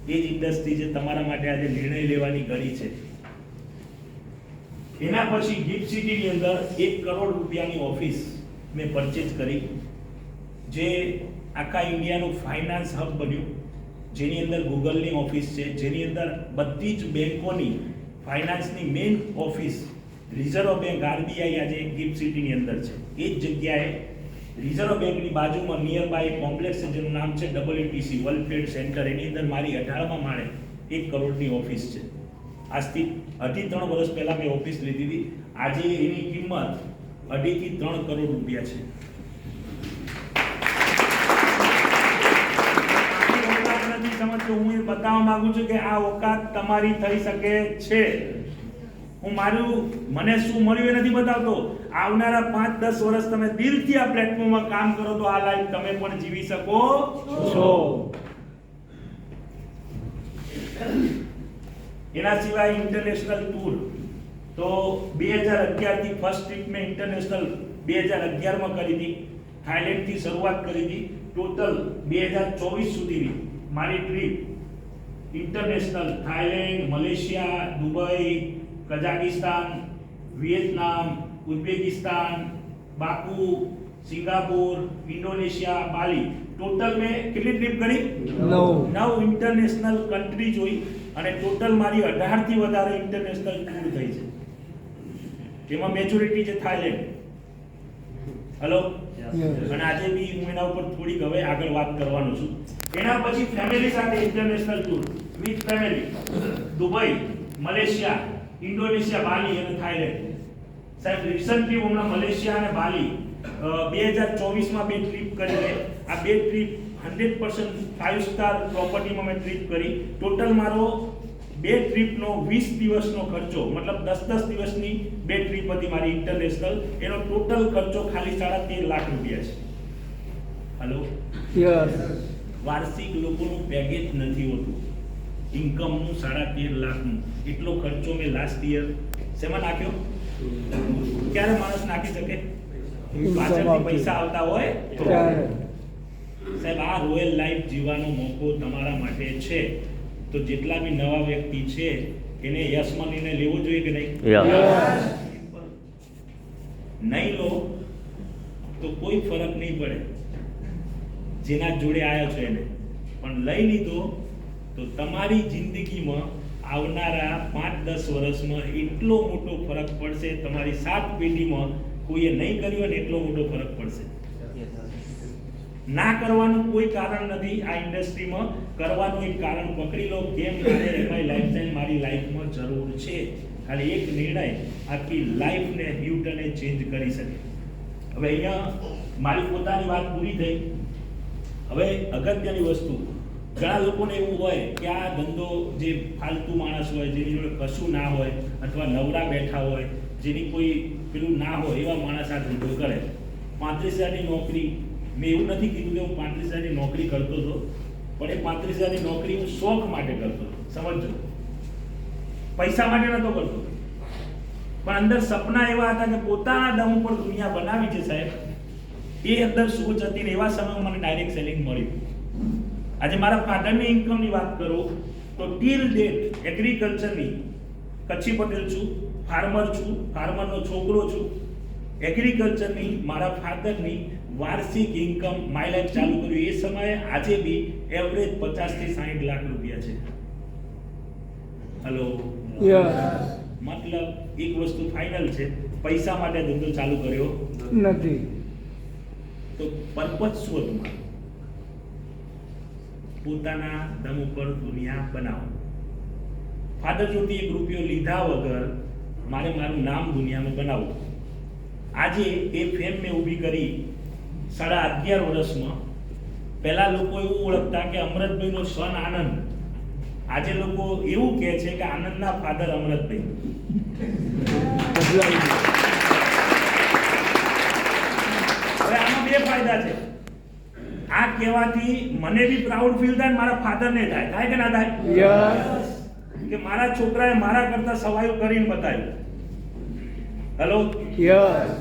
એ જ ઇન્ડસ્ટ્રી છે તમારા માટે આજે નિર્ણય લેવાની ઘડી છે. એના પછી ગિફ્ટ સિટીની અંદર 1 કરોડ રૂપિયાની ઓફિસ મેં પરચેઝ કરી, જે આખા ઇન્ડિયાનું ફાઇનાન્સ હબ બન્યું, જેની અંદર ગૂગલની ઓફિસ છે, જેની અંદર બધી જ બેંકોની ફાઇનાન્સની main office, reserve bank RBI આજે ગિફ્ટ સિટીની અંદર છે. એ જ જગ્યાએ રિઝર્વ બેંકની બાજુમાં નિયર બાય કોમ્પ્લેક્સ છે, જેનું નામ છે WTC વર્લ્ડ ટ્રેડ સેન્ટર. એની અંદર મારી 18મા માળે 1 કરોડની ઓફિસ છે. આજથી 2.5-3 વર્ષ પહેલા મેં ઓફિસ લીધી હતી. આજે એની કિંમત 2.5 થી 3 કરોડ રૂપિયા છે. સમજો, હું એ બતાવવા માંગુ છું કે આ ઓકાત તમારી થઈ શકે છે. હું મને શું મળ્યું એ નથી બતાવતો. આવનારા 5-10 વર્ષ તમે દિલથી આ પ્લેટફોર્મમાં કામ કરો તો આ લાઈફ તમે પણ જીવી શકો છો. એના સિવાય ઇન્ટરનેશનલ ટૂર, તો 2011 થી ફર્સ્ટ ટ્રીપ મેં ઇન્ટરનેશનલ 2011માં કરી હતી. થાઈલેન્ડથી શરૂઆત કરી હતી. ટોટલ 2024 સુધીની મારી trip international Thailand, Malaysia, Dubai, Kazakhstan, Vietnam, Uzbekistan, Baku, Singapore, Indonesia, Bali, total મેં કેટલી ટ્રીપ કરી? 9 ઇન્ટરનેશનલ કન્ટ્રી જોઈ અને ટોટલ મારી 18 થી વધારે ઇન્ટરનેશનલ ટૂર થઈ છે. એમાં મેજોરિટી છે થાઈલેન્ડ. હેલો, અને આજે બી હું એના ઉપર થોડીક હવે આગળ વાત કરવાનો છું. એના પછી ફેમિલી સાથે international tour with family, Dubai, Malaysia, Indonesia, Bali અને થાઈલેન્ડ. સાહેબ રિસન્ટલી હમણાં મલેશિયા અને બાલી 2024માં 2 ટ્રીપ કરી છે. આ 2 ટ્રીપ 100% 5 સ્ટાર પ્રોપર્ટીમાં મેં ટ્રીપ કરી. ટોટલ મારો 2 ટ્રીપનો 20 દિવસનો ખર્ચો, મતલબ 10-10 દિવસની 2 ટ્રીપ હતી મારી ઇન્ટરનેશનલ. એનો ટોટલ ખર્ચો ખાલી 13.5 લાખ રૂપિયા છે. હેલો, વાર્ષિક લોકોનું પેકેજ નથી હોતું ઇન્કમનું 13.5 લાખનું. એટલો ખર્ચો મેં લાસ્ટ યર શેમાં નાખ્યો? ક્યારે માણસ નાખી શકે? પાછળથી પૈસા આવતા હોય તો ત્યારે સાહેબ આ રોયલ લાઈફ જીવવાનો મોકો તમારા માટે છે. તો જેટલા બી નવા વ્યક્તિ છે એને યસ માનીને લેવો જોઈએ કે નહીં? નહીં લો તો કોઈ ફરક નહીં પડે જેના જોડે આવ્યા છો એને, પણ લઈ લીધો તો તમારી જિંદગીમાં આવનારા 5-10 વર્ષમાં એટલો મોટો ફરક પડશે, તમારી 7 પેઢીમાં કોઈએ નહીં કર્યો ને એટલો મોટો ફરક પડશે. ના કરવાનું કોઈ કારણ નથી આ ઇન્ડસ્ટ્રીમાં, કરવાનું એક કારણ પકડી લો, કેમ મારે એમાં લાઈફટાઈમ મારી લાઈફમાં જરૂર છે. ખાલી એક નિર્ણય આખી લાઈફને યુટર્ને ચેન્જ કરી શકે. હવે અહીંયા મારી પોતાની વાત પૂરી થઈ. હવે અગત્યની વસ્તુ, ઘણા લોકોને એવું હોય કે આ ધંધો જે ફાલતુ માણસ હોય, જેની જોડે કશું ના હોય અથવા નવરા બેઠા હોય, જેની કોઈ પેલું ના હોય, એવા માણસ આ ધંધો કરે. 35,000ની નોકરી, મેં એવું નથી કીધું કે હું 35,000ની નોકરી કરતો હતો, પણ એ 35,000ની નોકરી હું શોખ માટે કરતો હતો. સમજો, પૈસા માટે નતો કરતો, પણ અંદર સપના એવા હતા કે પોતાના દમ ઉપર દુનિયા બનાવી છે સાહેબ. એ અંદર સોચ હતી ને એવા સમયમાં મને ડાયરેક્ટ સેલિંગ મળ્યું. આજે મારા ફાધરની ઇન્કમની વાત કરું તો ટીલ ડેટ એગ્રીકલ્ચરની, કચ્છી પટેલ છું, ફાર્મર છું, ફાર્મરનો છોકરો છું, એગ્રીકલ્ચરની મારા ફાધરની વાર્ષિક ઇન્કમ માય લાઈફ ચાલુ કર્યું એ સમયે આજે બી એવરેજ 50 થી 60 લાખ રૂપિયા છે. હેલો, મતલબ એક વસ્તુ ફાઇનલ છે, પૈસા માટે ધંધો ચાલુ કર્યો નથી. તો પર્પઝ શું હતું મારું? પોતાના દમ ઉપર દુનિયા બનાવો. ફાધર જોડથી 1 રૂપિયો લીધા વગર મારે મારું નામ દુનિયામાં બનાવવું. આજે એ ફેમ મેં ઊભી કરી 11.5 વર્ષમાં. પહેલા લોકો એવું ઓળખતા કે અમરતભાઈનો સન આનંદ, આજે લોકો એવું કહે છે કે આનંદના ફાધર અમરતભાઈ. હવે આમાં 2 ફાયદા છે. આ કહેવાથી મને બી પ્રાઉડ ફીલ થાય, મારા ફાધરને થાય કે ના થાય? કે મારા છોકરાએ મારા કરતા સવાયું કરીને બતાવ્યું. હેલો,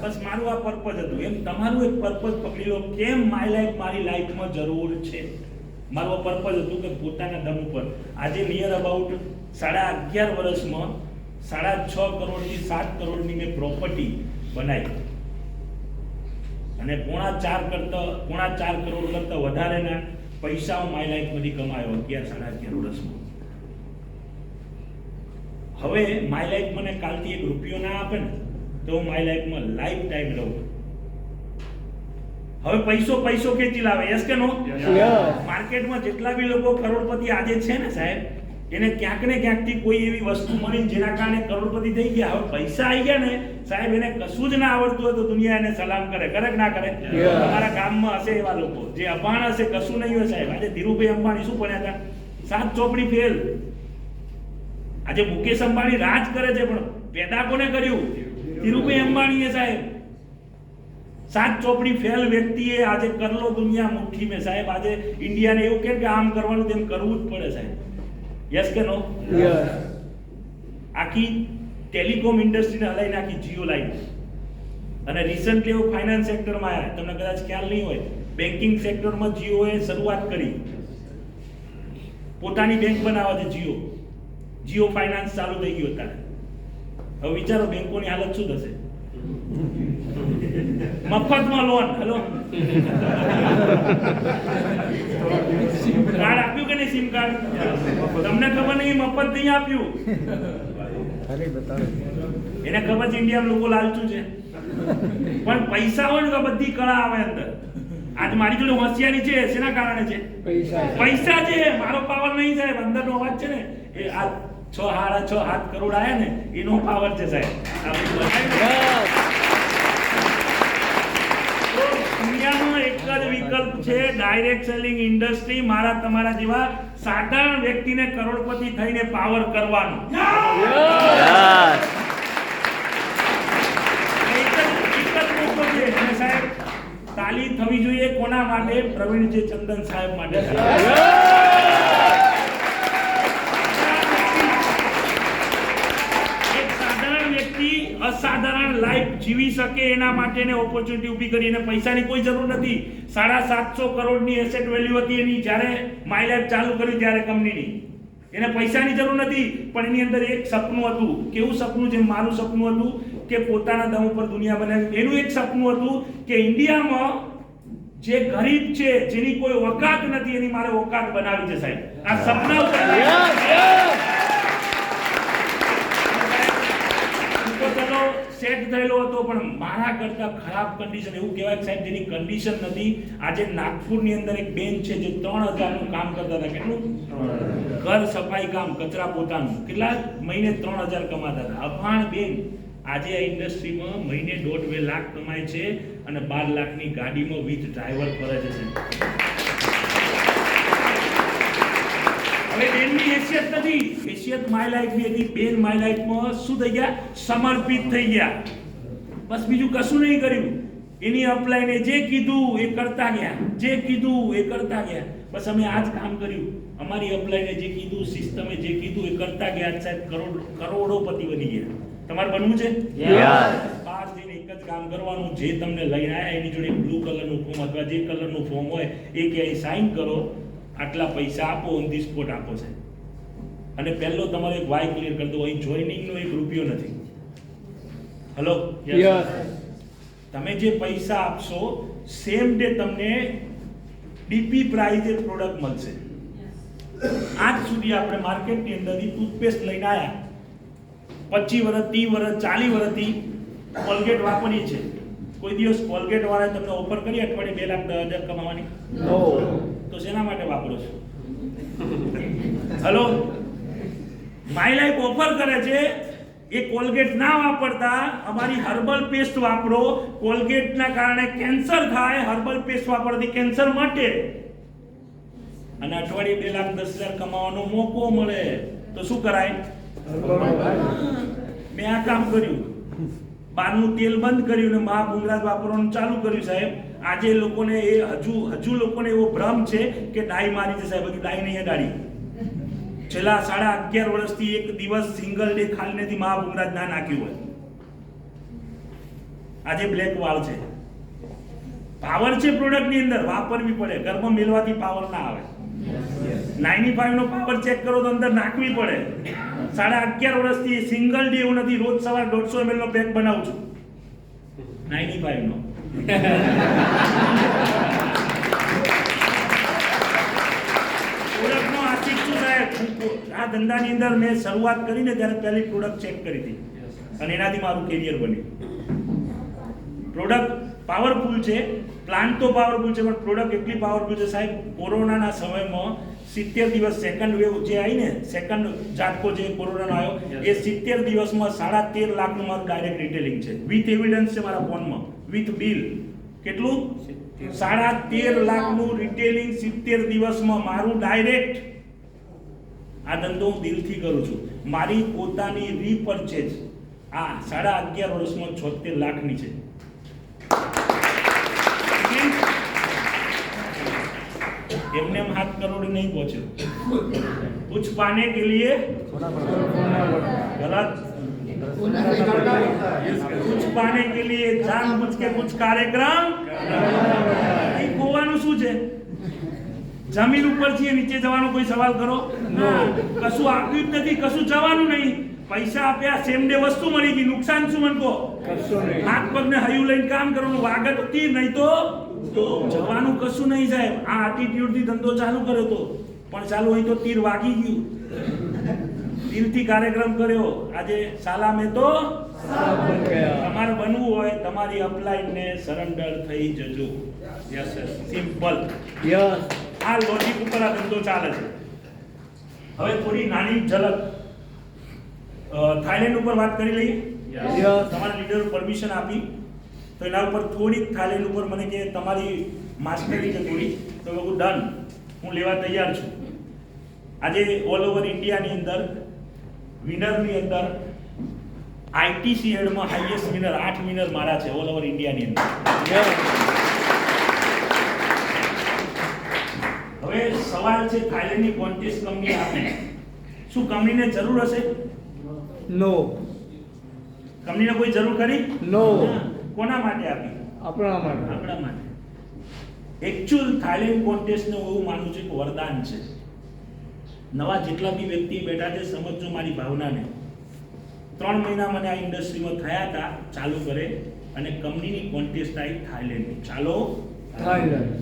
બસ મારું આ પર્પઝ હતું. એમ તમારું એક પર્પઝ પકડી લો, કેમ માય લાઈફ મારી લાઈફમાં જરૂર છે. મારું આ પર્પઝ હતું કે પોતાના દમ ઉપર આજે નિયર અબાઉટ 11.5 વર્ષમાં 6.5 કરોડથી 7 કરોડની મેં પ્રોપર્ટી બનાવી અને 4.5 કરોડ કરતા વધારેના પૈસા હું માય લાઈફમાંથી કમાયો 11-11.5 વર્ષમાં. હવે માય લાઈફ મને કાલથી 1 રૂપિયો ના આપે ને તો હું માય લાઈફમાં લાઈફ ટાઈમ રહું. હવે પૈસો ખેંચી લાવે, યસ કે નો? માર્કેટમાં જેટલા બી લોકો કરોડપતિ આજે છે ને સાહેબ, એને ક્યાંક ને ક્યાંકથી કોઈ એવી વસ્તુ મળી જેના કારણે કરોડપતિ થઈ ગયા. હવે પૈસા આવી ગયા ને સાહેબ, એને કશું જ ના આવડતું હોય તો દુનિયા એને સલામ કરે કે ના કરે? તમારા ગામમાં હશે એવા લોકો જે અભણ હશે, કશું નહીં હોય સાહેબ. આજે ધીરુભાઈ અંબાણી શું ભણ્યા હતા? 7 ચોપડી ફેલ. આજે મુકેશ અંબાણી રાજ કરે છે, પણ પેદા કોને કર્યું? ધીરુભાઈ અંબાણીએ સાહેબ. 7 ચોપડી ફેલ વ્યક્તિએ આજે કરલો દુનિયા મુઠ્ઠી में સાહેબ. આજે ઇન્ડિયાને એવું કે આમ કરવાનું તેમ કરવું જ પડે સાહેબ. યસ કે નો? આખી ટેલિકોમ ઇન્ડસ્ટ્રીને હલાઈ નાખી જીઓ લાઈન. અને રિસન્ટલી એવું ફાઇનાન્સ સેક્ટરમાં આવ્યા, તમને કદાચ ખ્યાલ નહીં હોય, બેન્કિંગ સેક્ટરમાં જીઓએ શરૂઆત કરી, પોતાની બેંક બનાવવા છે. જીઓ ફાઇનાન્સ ચાલુ થઈ ગયું અત્યારે. હવે વિચારો બેંકોની હાલત શું થશે? મફતમાં લોન. હેલો, કાર્ડ આપ્યું કે નહીં? સિમ કાર્ડ તમને ખબર નહીં, મફત નહીં આપ્યું. એને ખબર છે ઇન્ડિયામાં લોકો લાલચુ છે, પણ પૈસા હોય ને તો બધી કળા આવે અંદર. આજ મારી જોડે હોશિયારી છે, શેના કારણે છે? પૈસા છે. મારો પાવર નહીં સાહેબ, અંદરનો અવાજ છે ને એ આ 6.5 કરોડ આયા ને એનો પાવર છે સાહેબ. દુનિયામાં એક જ વિકલ્પ છે, ડાયરેક્ટ સેલિંગ ઇન્ડસ્ટ્રી. મારા તમારા જેવા સાધારણ વ્યક્તિને કરોડપતિ થઈને પાવર કરવાનો. એક જ મોકો છે. અને સાહેબ તાલી થવી જોઈએ કોના માટે? પ્રવીણ જે ચંદન સાહેબ માટે. એક સાધારણ વ્યક્તિ અસાધારણ લાઈફ જીવી શકે એના માટેને ઓપોર્ચ્યુનિટી ઊભી કરી, એને પૈસાની કોઈ જરૂર નથી. 750 કરોડની એસેટ વેલ્યુ હતી એની જ્યારે માય લાઈફ ચાલુ કરી ત્યારે કંપનીની. એને પૈસાની જરૂર નથી, પણ એની અંદર એક સપનું હતું. કેવું સપનું? જેમ મારું સપનું હતું કે પોતાના દમ ઉપર દુનિયા બનાવી, એનું એક સપનું હતું કે ઇન્ડિયામાં જે ગરીબ છે, જેની કોઈ ઓકાત નથી, એની મારે ઓકાત બનાવી છે સાહેબ. આ સપના ઉપર ચલો સેટ થયેલો હતો, પણ મારા કરતા ખરાબ કન્ડિશન, એવું કહેવાય સાહેબ જેની કન્ડિશન નથી. આજે નાગપુરની અંદર એક બેન છે જે 3000 નું કામ કરતા હતા. કેટલું? ઘર સફાઈ કામ, કચરા પોતાનું. કેટલા? મહિને 3000 કમાતા હતા. અભાણ બેન આજે આ ઇન્ડસ્ટ્રીમાં મહિને 1.5-2 લાખ કમાય છે અને 12 લાખની ગાડીમાં વિથ ડ્રાઈવર ફરે છે. હવે બેનની હેસિયત નથી, હેસિયત માય લાઈફની હતી. બેન માય લાઈફમાં શું થઈ ગયા? સમર્પિત થઈ ગયા. બસ બીજું કશું નહીં કર્યું. એની અપલાઈને જે કીધું એ કરતા ગયા, જે કીધું એ કરતા ગયા. બસ અમે આ જ કામ કર્યું. અમારી અપલાઈને જે કીધું, સિસ્ટમે જે કીધું એ કરતા ગયા. સાહેબ કરોડોપતિ બની ગયા. તમારે બનવું છે? બહાર જઈને એક જ કામ કરવાનું, જે તમને લઈને આવ્યા એની જોડે બ્લુ કલરનું ફોર્મ અથવા જે કલરનું ફોર્મ હોય એ ક્યાંય સાઇન કરો, આટલા પૈસા આપો, ઓન ધી સ્પોટ આપો છે. અને પહેલો તમારે એક વાય ક્લિયર કરી દો, અહીં જોઈનિંગનો 1 રૂપિયો નથી. હલો, તમે જે પૈસા આપશો સેમ ડે તમને ડીપી પ્રાઇઝે પ્રોડક્ટ મળશે. આજ સુધી આપણે માર્કેટની અંદરથી ટૂથપેસ્ટ લઈને આવ્યા, 25 વર્ષ, 30 વર્ષ, 40 વર્ષથી કોલગેટ વાપરીએ છીએ. કોઈ દિવસ કોલગેટ વાળાએ તમને ઓફર કરી અઠવાડિયે 2,10,000 કમાવાની? તો શેના માટે વાપરો છો? હલો, માય લાઈફ ઓફર કરે છે એ કોલગેટ ના વાપરતા અમારી હર્બલ પેસ્ટ વાપરો. કોલગેટના કારણે કેન્સર થાય, હર્બલ પેસ્ટ વાપરવાથી કેન્સર મટે અને અઠવાડિયે 2,10,000 કમાવાનો મોકો મળે. તો શું કરાય? મેં આ કામ કર્યું. બહારનું તેલ બંધ કર્યું ને મા ભૂંગળા વાપરવાનું ચાલુ કર્યું સાહેબ. આજે લોકોને એ હજુ લોકોને એવો ભ્રમ છે કે ડાઈ મારી છે સાહેબ. હજુ ડાઈ નહીં ગાડી. છેલ્લા 11.5 વર્ષથી એક દિવસ સિંગલ ડે ખાલી નથી મા ભૂંગળા ના નાખ્યું હોય. આજે બ્લેક વાળ છે. પાવર છે પ્રોડક્ટની અંદર, વાપરવી પડે. ઘરમાં મેળવાથી પાવર ના આવે. 95 નો પાવર ચેક કરો તો અંદર નાખવી પડે. 11.5 વર્ષથી સિંગલ ડે એવું નથી. રોજ સવાર 150 ml નો પેક બનાવું છું 95 નો. પ્રોડક્ટનો આશિક છું સાહેબ. આ ધંધાની અંદર મેં શરૂઆત કરીને ત્યારે પહેલી પ્રોડક્ટ ચેક કરી હતી અને એનાથી મારું કેરિયર બન્યું. પ્રોડક્ટ પાવરફુલ છે, પ્લાન્ટ તો પાવરફુલ છે, પણ પ્રોડક્ટ એટલી પાવરફુલ છે સાહેબ. કોરોનાના સમયમાં 70 દિવસ સેકન્ડ વેવ જે આવી ને, સેકન્ડ ઝાટકો જે કોરોનાનો આવ્યો, એ 70 દિવસમાં 13.5 લાખનું મારું ડાયરેક્ટ રિટેલિંગ છે. વિથ એવિડન્સ છે મારા ફોનમાં, વિથ બિલ. કેટલું? 13.5 લાખનું રિટેલિંગ 70 દિવસમાં મારું ડાયરેક્ટ. આ ધંધો હું દિલથી કરું છું. મારી પોતાની રીપરચેઝ આ 11.5 વર્ષમાં 76 લાખની છે. एमने 7 करोड़ नहीं पहुंचे. कुछ पाने के लिए गलत, कुछ पाने के लिए जानबूझ के कुछ कार्यक्रम. ગોવાનું શું છે? જમીન ઉપર છે, નીચે જવાનો કોઈ સવાલ કરો? કશું આપ્યું જ નથી, કશું જવાનું નહીં. પૈસા આપ્યા, સેમ ડે વસ્તુ મળી ગઈ, નુકસાન શું મનકો? હાથ પગને હયું લઈને કામ કરવાનું, વાગત હતી નહીં તો જવાનું કશું નહીં સાહેબ. આ એટીટ્યુડ થી ધંધો ચાલુ કર્યો તો, પણ ચાલુ હોય તો તીર વાગી ગયું. દિલથી કાર્યક્રમ કર્યો. આજે સાલા મેં તો તમારે બનવું હોય તમારી અપલાઈનને સરેન્ડર થઈ જજો. Yes sir, simple. યસ, આ લોજિક ઉપર આ ધંધો ચાલે છે. હવે થોડી નાની ઝલક થાઈલેન્ડ ઉપર વાત કરી લઈએ. તમારા લીડર પરમિશન આપી તો એના ઉપર થોડીક થાઈલેન્ડ ઉપર મને કે તમારી માસ્ટરી છે થોડી, તો મેં કહું ડન, હું લેવા તૈયાર છું. આજે ઓલ ઓવર ઇન્ડિયાની અંદર વિનરની અંદર આઈટીસી હેડમાં હાઈએસ્ટ વિનર 8 વિનર મારા છે ઓલ ઓવર ઇન્ડિયાની અંદર. હવે સવાલ છે થાઈલેન્ડની કોન્ટેસ્ટ કંપની આપે, શું કંપનીને જરૂર હશે? નો. કંપનીને કોઈ જરૂર ખરી? No. કોના માટે આપી? આપણા માટે. આપણા માટે. એકચ્યુઅલ થાઈલેન્ડ કોન્ટેસ્ટને હું એવું માનું છું કે વરદાન છે. નવા જેટલા બી વ્યક્તિ બેઠા છે, સમજો મારી ભાવનાને. 3 મહિના મને આ ઇન્ડસ્ટ્રીમાં થયા હતા ચાલુ કરે, અને કંપનીની કોન્ટેસ્ટ આવી થાઈલેન્ડની. ચાલો થાઈલેન્ડ.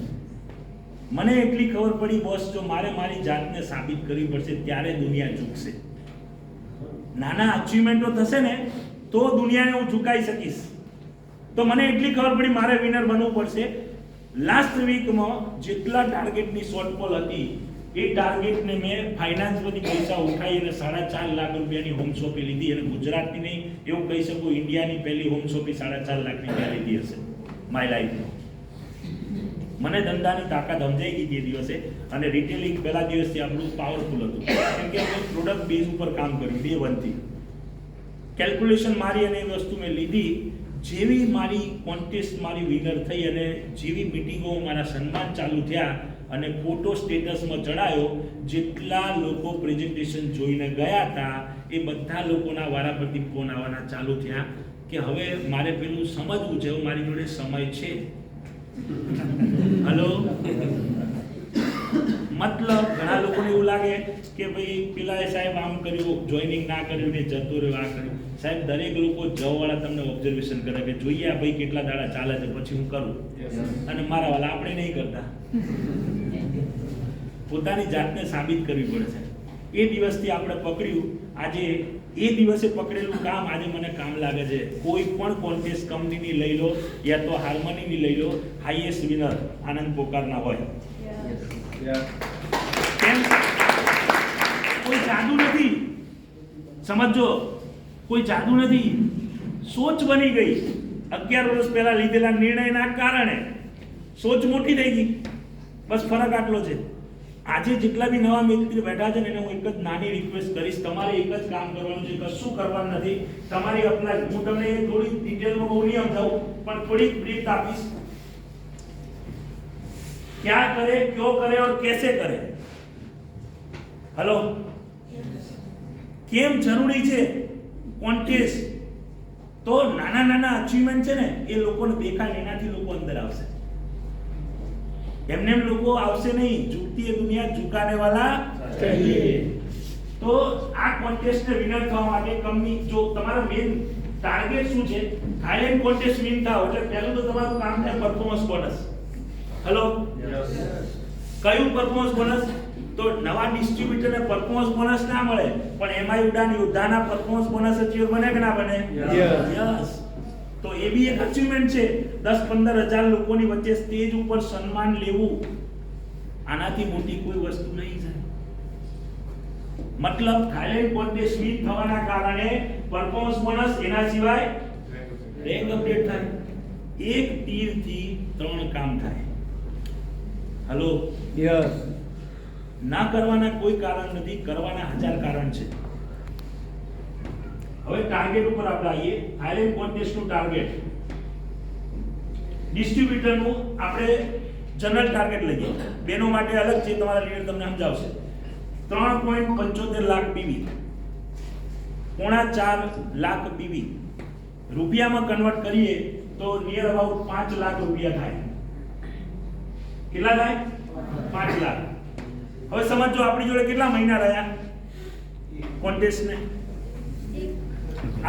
મને એટલી ખબર પડી બોસ, જો મારે મારી જાતને સાબિત કરવી પડશે ત્યારે દુનિયા ઝૂકશે. નાના અચીવમેન્ટો થશે ને તો દુનિયાને હું ઝુકાઈ શકીશ. તો મને એટલી ખબર પડી મારે વિનર બનવું પડશે. લાસ્ટ વીકમાં જેટલા ટાર્ગેટની શોર્ટફોલ હતી એ ટાર્ગેટને મેં ફાઇનાન્સમાંથી પૈસા ઉઠાવી અને 4.5 લાખ રૂપિયાની હોમ શોપી લીધી. અને ગુજરાતની નહીં એવું કહી શકું, ઇન્ડિયાની પહેલી હોમ શોપી 4.5 લાખની ત્યાં લીધી હશે માય લાઈફમાં. મને ધંધાની તાકાત સમજાઈ ગઈ તે દિવસે. અને રિટેલિંગ પહેલા દિવસથી આપણું પાવરફુલ હતું, કેમ કે આપણે પ્રોડક્ટ બેઝ ઉપર કામ કર્યું ડે 1 થી. કેલ્ક્યુલેશન મારી અને એ વસ્તુ મેં લીધી. જેવી મારી કોન્ટેસ્ટ મારી વિનર થઈ અને જેવી મિટિંગો મારા સન્માન ચાલુ થયા અને ફોટો સ્ટેટસમાં ચડાયો, જેટલા લોકો પ્રેઝન્ટેશન જોઈને ગયા હતા એ બધા લોકોના વારા પરથી ફોન આવવાના ચાલુ થયા કે હવે મારે પેલું સમજવું છે, મારી જોડે સમય છે. હલો, મતલબ ઘણા લોકોને એવું લાગે કે ભાઈ પેલા સાહેબ આમ કર્યું, જોઈનિંગ ના કર્યું ને જતો રહ્યો, આ કર્યું. સાહેબ, દરેક લોકો જવાવાળા તમને ઓબ્ઝર્વેશન કરે કે જોઈએ આ ભાઈ કેટલા દાડા ચાલે છે પછી હું કરું. અને મારા વાળા આપણે નહીં કરતા. પોતાની જાતને સાબિત કરવી પડે છે. એ દિવસથી આપણે પકડ્યું. આજે એ દિવસે પકડેલું કામ આજે મને કામ લાગે છે. કોઈ પણ કોન્ટેસ્ટ કંપનીની લઈ લો યા તો હાર્મનીની લઈ લો, હાઈએસ્ટ વિનર આનંદ પોકારના હોય. કેમ? કોઈ જાદુ નથી, સમજો, કોઈ જાદુ નથી. સોચ બની ગઈ. 11 વર્ષ પહેલા લીધેલા નિર્ણયના કારણે સોચ મોટી થઈ ગઈ. બસ ફરક આટલો છે. આજે જેટલા બી નવા મિત્ર બેઠા છે ને એને હું એક જ નાની રિક્વેસ્ટ કરીશ, તમારે એક જ કામ કરવાનું છે, કશું કરવાનું નથી. તમારી અપના હું તમને થોડી ડિટેલમાં બહુ નહીં સમજાવું, પણ થોડીક બ્રીફ આપીશ. क्या करे, क्यों करे और कैसे करे. हेलो, કેમ જરૂરી છે કોન્ટેસ્ટ? તો નાના નાના અચીવમેન્ટ છે ને એ લોકોને દેખાય, એનાથી લોકો અંદર આવશે. એમને લોકો આવશે નહીં. ઝૂકતી એ દુનિયા ઝુકાને વાલા चाहिए. તો આ કોન્ટેસ્ટને વિનર થવા માટે કંપની, જો તમારો મેઇન ટાર્ગેટ શું છે, થાઈલેન્ડ કોન્ટેસ્ટ વિન થાવ એટલે પહેલું તો તમારું કામ થાય પરફોર્મન્સ બોનસ. હેલો, કયું પરફોર્મન્સ બોનસ? તો નવા ડિસ્ટ્રીબ્યુટરને પરફોર્મન્સ બોનસ ના મળે, પણ એમાં ઉડાન યોદ્ધાના પરફોર્મન્સ બોનસ અચીવ બને કે ના બને? યસ. તો એ બી એક અચીવમેન્ટ છે. 10-15 હજાર લોકોની વચ્ચે સ્ટેજ ઉપર સન્માન લેવું, આનાથી મોટી કોઈ વસ્તુ નહીં છે. મતલબ થાઈલેન્ડ કોન્ટેસ્ટ વિન થવાના કારણે પરફોર્મન્સ બોનસ, એના સિવાય રેન્ક અપડેટ થાય. એક તીરથી 3 કામ થાય. Hello, yes. ના કરવાના કોઈ કારણ નથી, કરવાના 1000 કારણ છે. હવે ટાર્ગેટ ઉપર આપણે આવીએ. થાઈલેન્ડ કોન્ટેસ્ટનું ટાર્ગેટ, ડિસ્ટ્રીબ્યુટરનું આપણે જનરલ ટાર્ગેટ લઈએ. બેનો માટે અલગ છે, તમારા લીડર તમને સમજાવશે. 3.75 લાખ પીવી, 4.5 લાખ પીવી રૂપિયામાં કન્વર્ટ કરીએ તો નિયર અબાઉટ 5 લાખ રૂપિયા થાય. કેટલા થાય? 5 લાખ. હવે સમજો આપણી જોડે કેટલા મહિના રહ્યા કોન્ટેસ્ટને?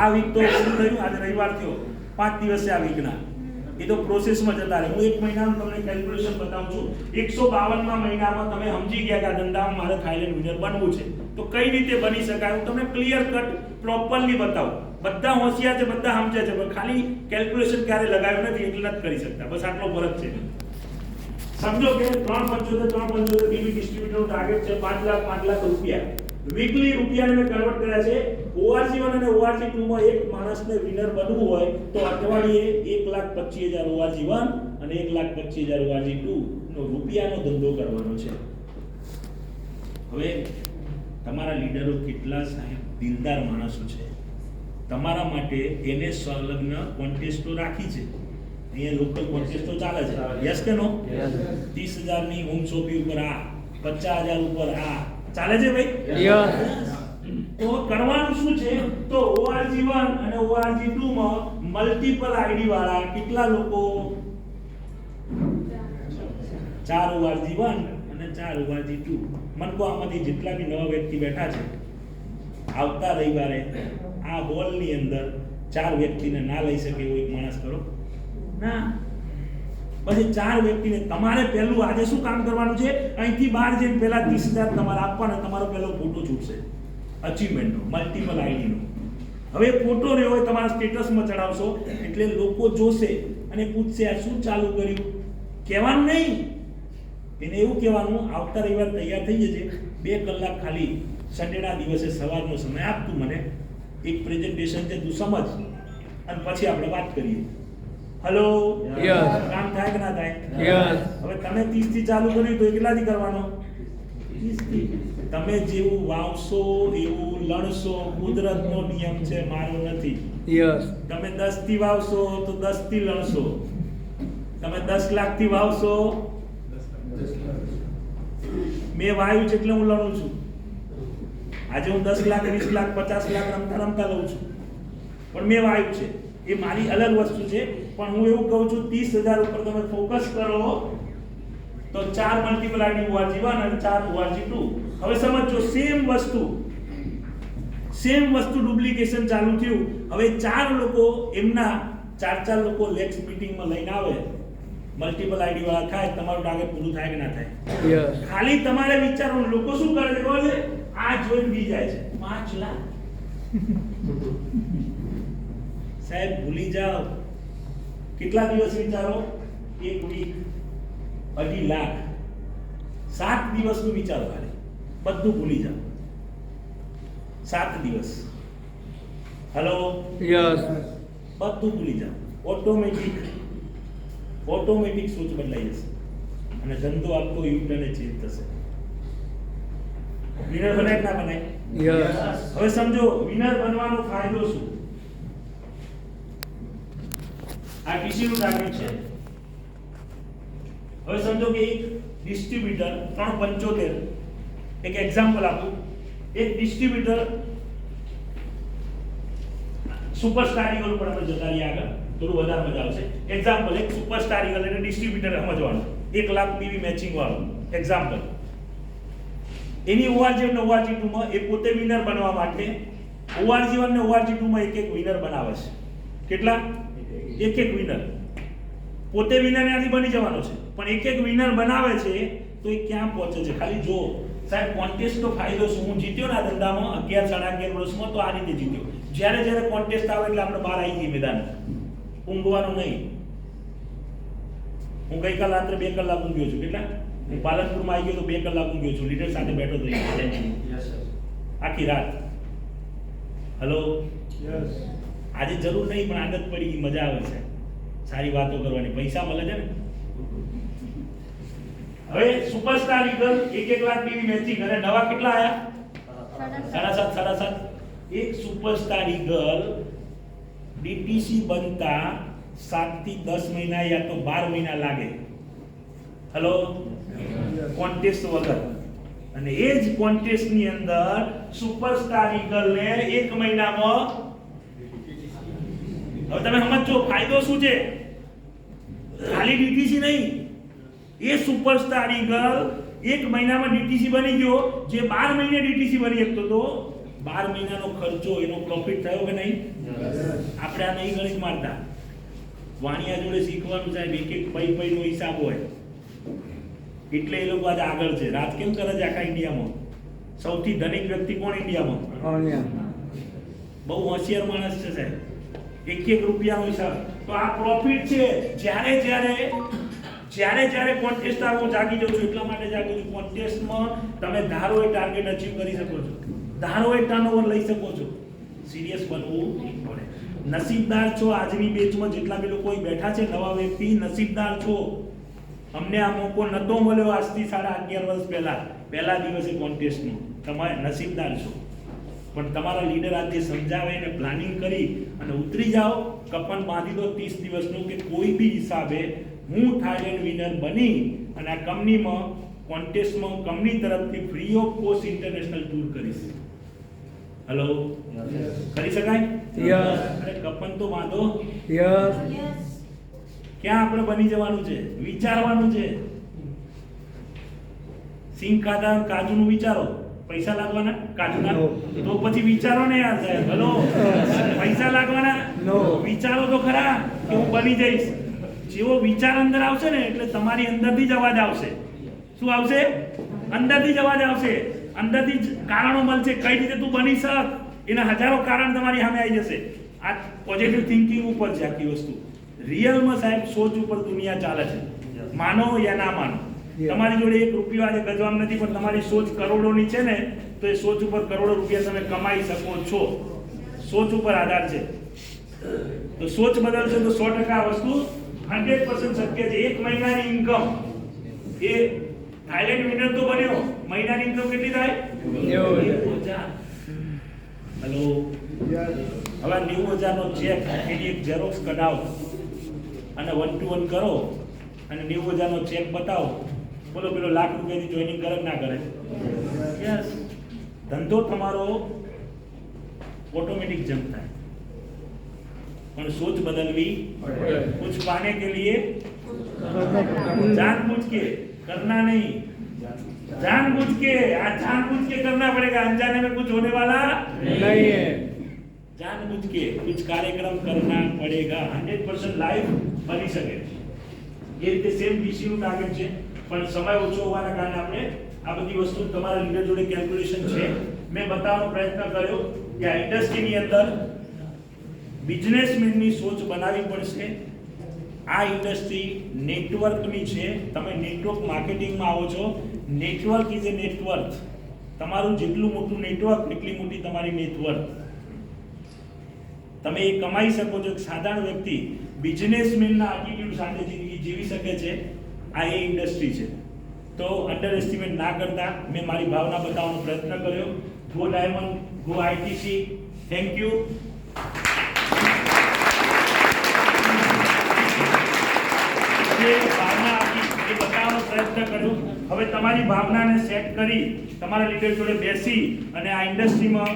આ વીક તો શરૂ થયું, આજે રવિવાર થયો, 5 દિવસ છે આ વીકના. એ તો પ્રોસેસમાં જતા રહે. હું 1 મહિનાનું તમને કેલ્ક્યુલેશન બતાવું છું. 152માં મહિનામાં તમે સમજી ગયા કે આ ધંધામાં મારે થાઈલેન્ડ વિનર બનવું છે, તો કઈ રીતે બની શકાય હું તમને ક્લિયર કટ પ્રોપરલી બતાવું. બધા હોશિયાર છે, બધા સમજે છે, પણ ખાલી કેલ્ક્યુલેશન ક્યારે લગાવ્યું નથી એટલે નથી કરી શકતા. બસ આટલો ફરક છે. સમજો કે 3.75 બીબી ડિસ્ટ્રીબ્યુટરનું ટાર્ગેટ છે 5 લાખ રૂપિયા. વીકલી રૂપિયાને મેં કન્વર્ટ કર્યા છે. ORG1 અને ORG2 માં એક માણસને વિનર બનવું હોય તો અઠવાડિયે 1,25,000 ORG1 અને 1,25,000 ORG2 નો રૂપિયાનો ધંધો કરવાનો છે. હવે તમારા લીડરો કેટલા સાહેબ દિલદાર માણસો છે. તમારા માટે એને સંલગ્ન કોન્ટેસ્ટો રાખી છે. અહીંયા લોકલ કોન્ટેસ્ટો ચાલે છે. યસ કે નો? 30,000 ની હોમ શોપી ઉપર આ, 50,000 ઉપર આ ચાલે છે ભાઈ? યસ. તો કરવાનું શું છે? તો ORG1 અને ORG2 માં મલ્ટીપલ આઈડી વાળા કેટલા લોકો? 4 ORG1 અને 4 ORG2. મન કો આમાંથી જેટલા બી નવા વ્યક્તિ બેઠા છે આવતા રવિવારે આ હોલની અંદર 4 વ્યક્તિને ના લઈ શકે એવો એક માણસ કરો ના. પછી 4 વ્યક્તિને તમારે પહેલું આજે શું કામ કરવાનું છે? અહીંથી બહાર જઈને પહેલા 30,000 તમારે આપવાના. તમારો પહેલો ફોટો છૂટશે અચીવમેન્ટનો, મલ્ટીપલ આઈડીનો. હવે ફોટો રહ્યો હોય તમારા સ્ટેટસમાં ચડાવશો એટલે લોકો જોશે અને પૂછશે આ શું ચાલુ કર્યું. કહેવાનું નહીં, એને એવું કહેવાનું આવતા રવિવાર તૈયાર થઈ જજે, 2 કલાક ખાલી સન્ડેના દિવસે સવારનો સમય આપ, તું મને એક પ્રેઝન્ટેશન છે તું સમજ અને પછી આપણે વાત કરીએ. Hello, yes. કામ થાય કે ના થાય? યસ. હવે તમે 30 થી ચાલુ કર્યું તો કેટલાથી કરવાનો? 30 થી. તમે જેવું વાવશો એવું લણશો. કુદરતનો નિયમ છે, મારો નથી. યસ. તમે 10 થી વાવશો તો 10 થી લણશો. તમે 10 લાખ થી વાવશો. મેં વાવ્યું છે એટલે હું લણું છું. આજે હું 10 લાખ 20 લાખ 50 લાખ રમતા રમતા લઉં છું, પણ મેં વાવ્યું છે. એ મારી અલગ વસ્તુ છે. પણ હું એવું કહું છું 30,000 ઉપર તમે ફોકસ કરો તો 4 મલ્ટીપલ આઈડી ORG1 અને 4 ORG2. હવે સમજો, સેમ વસ્તુ ડુપ્લિકેશન ચાલુ થયું. હવે 4 લોકો એમના 4 લોકો લેક્સ મીટિંગમાં લઈને આવે, મલ્ટીપલ આઈડી વાળા થાય, તમારું ટાર્ગેટ પૂરું થાય કે ના થાય? યસ. ખાલી તમારે વિચારવાનું. લોકો શું કરે છે ખબર છે? આ જોઈને બી જાય છે 5 લાખ. સાહેબ ભૂલી જાઓ. કેટલા દિવસ વિચારો? 1 વીક, 2.5 લાખ, 7 દિવસનું વિચારો. ખાલી બધું ભૂલી જાઓ 7 દિવસ. Hello, yes. બધું ભૂલી જાઓ. ઓટોમેટિક સોચ બદલાઈ જશે અને ધંધો આખો યુટર્ન ચેન્જ થશે. વિનર બનાય કે ના બનાય? યસ. હવે સમજો વિનર બનવાનો ફાયદો શું? આ ટીસી નું ટાર્ગેટ છે. હવે સમજો કે એક ડિસ્ટ્રીબ્યુટર 375, એક એક્ઝામ્પલ આપું, એક ડિસ્ટ્રીબ્યુટર સુપરસ્ટાર ઈગલ ઉપર આપણે જતા રહીએ આગળ, થોડું વધારે મજા આવશે. એક્ઝામ્પલ, એક સુપરસ્ટાર ઈગલ એટલે ડિસ્ટ્રીબ્યુટર સમજવાનું, 1 લાખ પીવી મેચિંગ વાળું એક્ઝામ્પલ. એની ORG અને ORG2 માં એ પોતે વિનર બનવા માટે ORG1 અને ORG2 માં એક વિનર બનાવે છે. કેટલા? એક વિનર. પોતે વિનર ત્યાંથી બની જવાનો છે, પણ એક વિનર બનાવે છે તો એ ક્યાં પહોંચે છે? ખાલી જો સાહેબ, કોન્ટેસ્ટ તો ફાયદો શું? હું જીત્યો ના ધંધામાં 11 સાડા 11 વર્ષમાં, તો આ રીતે જીત્યો. જ્યારે કોન્ટેસ્ટ આવે એટલે આપણે બહાર આવી જઈએ મેદાન, ઊંઘવાનું નહીં. હું ગઈકાલ રાત્રે 2 કલાક ઊંઘ્યો છું. કેટલા? હું પાલનપુરમાં આવી ગયો તો 2 કલાક ઊંઘ્યો છું. લીડર સાથે બેઠો તો આખી રાત. Hello, yes. આજે જરૂર નહીં, પણ આદત પડી ગઈ, મજા આવે છે સારી વાતો કરવાની, પૈસા મળે છે ને. હવે superstar eagle 1 lakh PV matching અને નવા કેટલા આયા? 7.5. એક સુપરસ્ટાર ઈગલ ડીટીસી બનતા 7 થી 10 મહિના યા તો 12 મહિના લાગે. હેલો, કોન્ટેસ્ટ વગર. અને એ જ કોન્ટેસ્ટ ની અંદર સુપરસ્ટાર ઈગલ ને 1 મહિનામાં, હવે તમે સમજો ફાયદો શું છે? ખાલી ડીટીસી નહીં, એ સુપરસ્ટાર ઈગલ 1 મહિનામાં ડીટીસી બની ગયો. જે 12 મહિને ડીટીસી બની શકતો તો 12 મહિનાનો ખર્ચો એનો પ્રોફિટ થયો કે નહીં? આપણે આ નહીં ગણિત મારતા. વાણિયા જોડે શીખવાનું સાહેબ, એક પૈ નો હિસાબ હોય એટલે એ લોકો આજે આગળ છે. રાજ કેમ કરે છે આખા ઇન્ડિયામાં? સૌથી ધનિક વ્યક્તિ કોણ ઇન્ડિયામાં? બહુ હોશિયાર માણસ છે સાહેબ. 1 રૂપિયાનો હિસાબ. તો આ પ્રોફિટ છે. જ્યારે કોન્ટેસ્ટ આવે હું જાગી જાઉં છું. એટલા માટે જાગું છું, કોન્ટેસ્ટમાં તમે ધારો એ ટાર્ગેટ અચીવ કરી શકો છો, ધારો એ ટર્નઓવર લઈ શકો છો. સિરિયસ બનવું પડે. નસીબદાર છો આજની બેચમાં જેટલા બી લોકો બેઠા છે, નવા વ્યક્તિ નસીબદાર છો. અમને આ મોકો નતો મળ્યો આજથી 11.5 વર્ષ પહેલા દિવસે કોન્ટેસ્ટનો. તમે નસીબદાર છો. પણ તમારા લીડર આજે સમજાવે અને પ્લાનિંગ કરી અને ઉતરી જાઓ. કપન બાંધી દો 30 દિવસનું કે કોઈ બી હિસાબે હું થાઈલેન્ડ વિનર બની અને આ કંપનીમાં કોન્ટેસ્ટમાં કંપની તરફથી free of cost international tour કરીશ. હેલો, કરી શકાય? યસ. અરે કપન તો બાંધો. યસ. ક્યાં આપણે બની જવાનું છે? વિચારવાનું છે. સિંગ ખાધા કાજુનું વિચારો, પૈસા લાગવાના કાજુના? No. તો પછી વિચારો ને યાર સાહેબ. હેલો, પૈસા લાગવાના? No. વિચારો તો ખરા કે હું બની જઈશ. જેવો વિચાર અંદર આવશે ને એટલે તમારી અંદરથી જ અવાજ આવશે. શું આવશે? અંદરથી જ અવાજ આવશે. અંદરથી જ કારણો મળશે કઈ રીતે તું બની શક. એના હજારો કારણ તમારી સામે આવી જશે. આ પોઝિટિવ થિંકિંગ ઉપર છે આખી વસ્તુ. રિયલમાં સાહેબ સોચ ઉપર દુનિયા ચાલે છે. માનો યા ના માનો. તમારી જોડે 1 રૂપિયો આજે ગજવામ નથી, પણ તમારી સોચ કરોડોની છે ને, તો એ સોચ ઉપર કરોડો રૂપિયા તમે કમાઈ શકો છો. સોચ ઉપર આધાર છે. તો સોચ બદલશે તો 100% આ વસ્તુ 100% શક્ય છે. 1 મહિનાની ઇન્કમ એ થાઈલેન્ડ વિનર તો બન્યો. મહિનાની ઇન્કમ કેટલી થાય? 90,000. હેલો, હવે 90,000 નો ચેક એની એક ઝેરોક્સ કઢાવો અને 1 to 1 કરો અને 90,000 નો ચેક બતાવો. બોલો પેલો લાખ રૂપિયાની જોઈનિંગ કરે કે ના કરે? યસ. ધંધો તમારો ઓટોમેટિક જમ્પ થાય. પણ સોચ બદલવી कुछ पाने के लिए जानबूझ के करना नहीं, जानबूझ के करना पड़ेगा. अनजाने में कुछ होने वाला नहीं है. जानबूझ के कुछ कार्यक्रम करना पड़ेगा. 100% લાઈફ બની શકે. એ રીતે સેમ ડીસી નું ટાર્ગેટ છે, પણ સમય ઓછો હોવાના કારણે આપણે આ બધી વસ્તુ તમારા લીડર જોડે કેલ્ક્યુલેશન છે. મેં બતાવવાનો પ્રયત્ન કર્યો કે આ ઇન્ડસ્ટ્રીની અંદર બિઝનેસમેનની સોચ બનાવવી પડશે. આ ઇન્ડસ્ટ્રી નેટવર્કની છે. તમે નેટવર્ક માર્કેટિંગમાં આવો છો. Network is A network. તમારું જેટલું મોટું નેટવર્ક એટલી મોટી તમારી નેટવર્ક. તમે એ કમાઈ શકો છો. એક સાધારણ વ્યક્તિ બિઝનેસમેનના એટીટ્યુડ સાથે જિંદગી જીવી શકે છે. આ એ ઇન્ડસ્ટ્રી છે. તો અંડર એસ્ટિમેટ ના કરતા મેં મારી ભાવના બતાવવાનો પ્રયત્ન કર્યો. Go diamond, go ITC. Thank you. જે ભાવના આપી એ બતાવવાનો પ્રયત્ન કર્યો. હવે તમારી ભાવનાને સેટ કરી તમારા લીડર જોડે બેસી અને આ ઇન્ડસ્ટ્રીમાં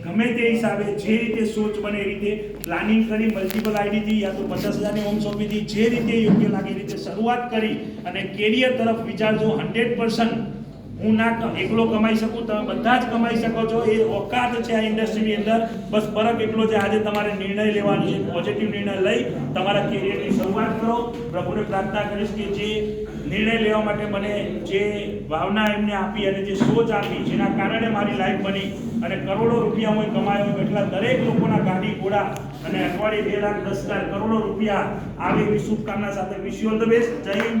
ગમે તે હિસાબે જે રીતે સોચ બને એ રીતે પ્લાનિંગ કરી મલ્ટિપલ આઈડીથી યા તો 50,000ની હોમ શોપીથી જે રીતે યોગ્ય લાગે એ રીતે શરૂઆત કરી અને કેરિયર તરફ વિચારજો. 100% હું ના એકલો કમાઈ શકું, તમે બધા જ કમાઈ શકો છો. એ ઓકાત છે આ ઇન્ડસ્ટ્રીની અંદર. બસ ફરક એટલો છે આજે તમારે નિર્ણય લેવાનો છે. પોઝિટિવ નિર્ણય લઈ તમારા કેરિયરની શરૂઆત કરો. પ્રભુને પ્રાર્થના કરીશ કે જે નિર્ણય લેવા માટે મને જે ભાવના એમને આપી અને જે સોચ આપી જેના કારણે મારી લાઈફ બની અને કરોડો રૂપિયા હું કમાયો એટલા દરેક લોકોના ગાડી ઘોડા અને અઠવાડિયે 2 લાખ 10 લાખ કરોડો રૂપિયા આવે એવી શુભકામના સાથે wish you all the best. જય હિન્દ.